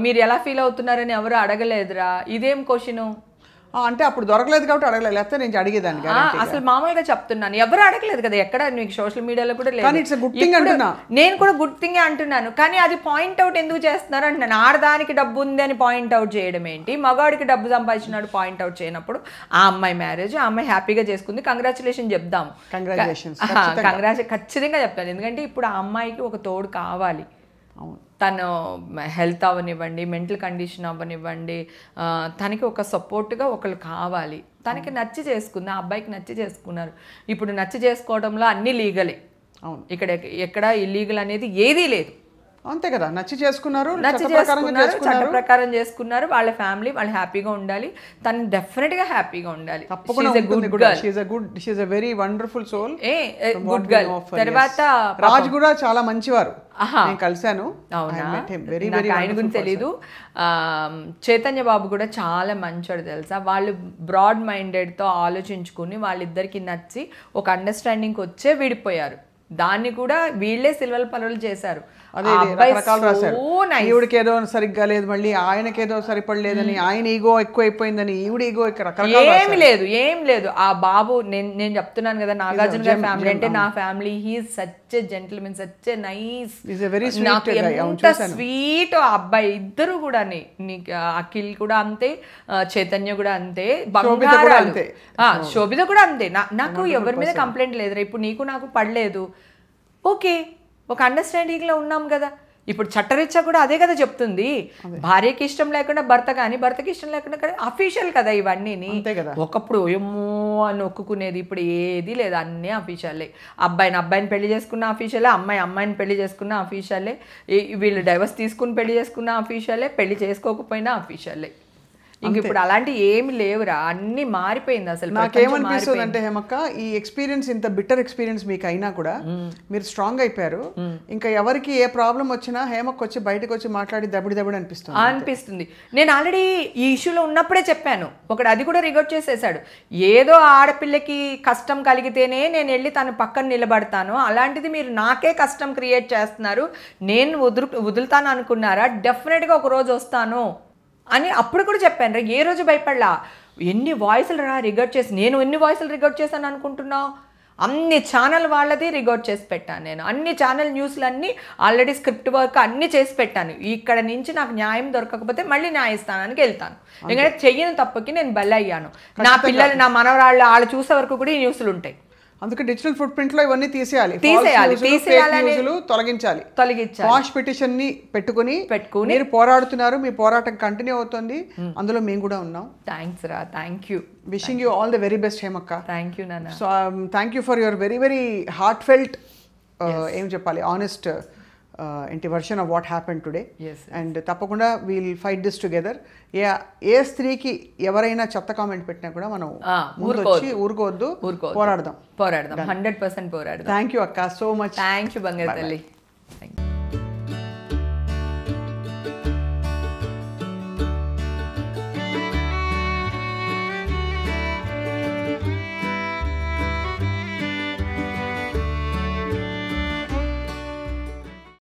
మీరు ఎలా ఫీల్ అవుతున్నారని ఎవరు అడగలేదురా. ఇదేం క్వశ్చన్? అంటే అప్పుడు దొరకలేదు కాబట్టి అడగలేదు, లేకపోతే నేను అడిగేదాన్ని. అసలు మామూలుగా చెప్తున్నాను, ఎవరు అడగలేదు కదా, ఎక్కడ నీకు సోషల్ మీడియాలో కూడా లేదు. నేను కూడా గుడ్ థింగ్ అంటున్నాను, కానీ అది పాయింట్ అవుట్ ఎందుకు చేస్తున్నారు అంటున్నాను. ఆడదానికి డబ్బు ఉంది అని పాయింట్ అవుట్ చేయడం ఏంటి? మగాడికి డబ్బు సంపాదించినాడు పాయింట్ అవుట్ చేయనప్పుడు ఆ అమ్మాయి మ్యారేజ్, ఆ అమ్మాయి హ్యాపీగా చేసుకుంది, కంగ్రాచులేషన్ చెప్దాం. ఖచ్చితంగా చెప్తాను, ఎందుకంటే ఇప్పుడు ఆ అమ్మాయికి ఒక తోడు కావాలి. తను హెల్త్ అవ్వనివ్వండి, మెంటల్ కండిషన్ అవ్వనివ్వండి, తనకి ఒక సపోర్ట్గా ఒకళ్ళు కావాలి. తనకి నచ్చి చేసుకుంది, ఆ అబ్బాయికి నచ్చి చేసుకున్నారు. ఇప్పుడు నచ్చి చేసుకోవడంలో అన్నీ లీగలే, అవును, ఇక్కడ ఎక్కడ ఇల్లీగల్ అనేది ఏదీ లేదు. అంతే కదా, నచ్చి చేసుకున్నారు, చట్ట ప్రకారం చేసుకున్నారు. వాళ్ళ ఫ్యామిలీ వాళ్ళు హ్యాపీగా ఉండాలి, తను డెఫినెట్ గా హ్యాపీగా ఉండాలి. Very wonderful soul, good girl. తర్వాత రాజ్ కూడా చాలా మంచివారు, నేను కలిశాను. ఆయన గురించి తెలీదు. చైతన్య బాబు కూడా చాలా మంచోడు తెలుసా. వాళ్ళు బ్రాడ్ మైండెడ్ తో ఆలోచించుకుని వాళ్ళిద్దరికి నచ్చి ఒక అండర్స్టాండింగ్ వచ్చే విడిపోయారు. దాన్ని కూడా వీళ్ళే సిల్వర్ పనులు చేశారు. ఈవిడికి ఏదో సరిగ్గా లేదు, మళ్ళీ ఆయనకేదో సరిపడలేదని, ఆయన ఈగో ఎక్కువైపోయిందని, ఈవిడ ఈగో ఏం లేదు. ఆ బాబు నేను చెప్తున్నాను కదా, నాగార్జున గారి ఫ్యామిలీ అంటే నా family. He is such a gentleman, such a nice, ఎంత స్వీట్ ఆ అబ్బాయి. ఇద్దరు కూడా, అఖిల్ కూడా అంతే, చైతన్య కూడా అంతే, బంగారాలు. శోభిత కూడా అంతే. నాకు ఎవరి మీద కంప్లైంట్ లేదురా. ఇప్పుడు నీకు నాకు పడలేదు, ఓకే, ఒక అండర్స్టాండింగ్లో ఉన్నాం కదా. ఇప్పుడు చట్టరీత్యా కూడా అదే కదా చెప్తుంది. భార్యకి ఇష్టం లేకుండా భర్త కానీ, భర్తకి ఇష్టం లేకుండా కానీ అఫీషియల్ కదా ఇవన్నీ. ఒకప్పుడు ఏమో అని ఒక్కునేది, ఇప్పుడు ఏది లేదు, అన్నీ అఫీషియలే. అబ్బాయిని పెళ్లి చేసుకున్న అఫీషియలే, అమ్మాయిని పెళ్లి చేసుకున్న అఫీషియలే, వీళ్ళు డైవర్స్ తీసుకుని పెళ్లి చేసుకున్న అఫీషియలే, పెళ్లి చేసుకోకపోయినా అఫీషియలే. ఇంక ఇప్పుడు అలాంటి ఏమి లేవురా, అన్ని మారిపోయింది అసలు. నాకేమనిపిస్తుంది అంటే హేమక్క, ఈ ఎక్స్పీరియన్స్ ఇంత బిట్టర్ ఎక్స్పీరియన్స్ మీకు అయినా కూడా మీరు స్ట్రాంగ్ అయిపోయారు. ఇంకా ఎవరికి ఏ ప్రాబ్లం వచ్చినా హేమక్క వచ్చి బయటకు వచ్చి మాట్లాడి దబిడి అనిపిస్తుంది. నేను ఆల్రెడీ ఈ ఇష్యూలో ఉన్నప్పుడే చెప్పాను, ఒకడు అది కూడా రిగోట్ చేసేసాడు. ఏదో ఆడపిల్లకి కష్టం కలిగితేనే నేను వెళ్ళి తన పక్కన నిలబడతాను, అలాంటిది మీరు నాకే కష్టం క్రియేట్ చేస్తున్నారు, నేను వదులుతాను అనుకున్నారా, డెఫినెట్గా ఒక రోజు వస్తాను అని అప్పుడు కూడా చెప్పాను రా. ఏ రోజు భయపడలా. ఎన్ని వాయిస్లు రా రికార్డ్ చేసి, నేను ఎన్ని వాయిస్లు రికార్డ్ చేశాను అనుకుంటున్నావు? అన్ని ఛానల్ వాళ్ళది రికార్డ్ చేసి పెట్టాను నేను. అన్ని ఛానల్ న్యూస్లు అన్నీ ఆల్రెడీ స్క్రిప్ట్ వర్క్ అన్నీ చేసి పెట్టాను. ఇక్కడ నుంచి నాకు న్యాయం దొరకకపోతే మళ్ళీ న్యాయస్థానానికి వెళ్తాను. ఎందుకంటే చెయ్యని తప్పుకి నేను బలయ్యాను. నా పిల్లలు, నా మనవరాళ్ళు వాళ్ళు చూసే వరకు కూడా ఈ న్యూస్లు ఉంటాయి. అందుకే డిజిటల్ ఫుట్ ప్రింట్ లో ఇవన్నీ తీసేయాలి, తొలగించాలి. వాష్ పిటిషన్ ని పెట్టుకుని మీరు పోరాడుతున్నారు, మీ పోరాటం కంటిన్యూ అవుతుంది, అందులో మేము కూడా ఉన్నాం. థ్యాంక్స్ రా, thank you. Wishing you all the very best హేమక్క. థ్యాంక్ యూ నాన్న. So thank you for your very very heartfelt, ఏం చెప్పాలి, ఆనెస్ట్ ఏంటి version of what happen today. And తప్పకుండా వీల్ ఫైట్ దిస్ టుగెదర్. ఏ స్త్రీకి ఎవరైనా చెత్త కామెంట్ పెట్టినా కూడా మనం ఊరుకోవద్దు, పోరాడదాం. 100% పోరాడదాం. థ్యాంక్ యూ అక్క, సో మచ్. థ్యాంక్ యూ బంగారు తల్లి.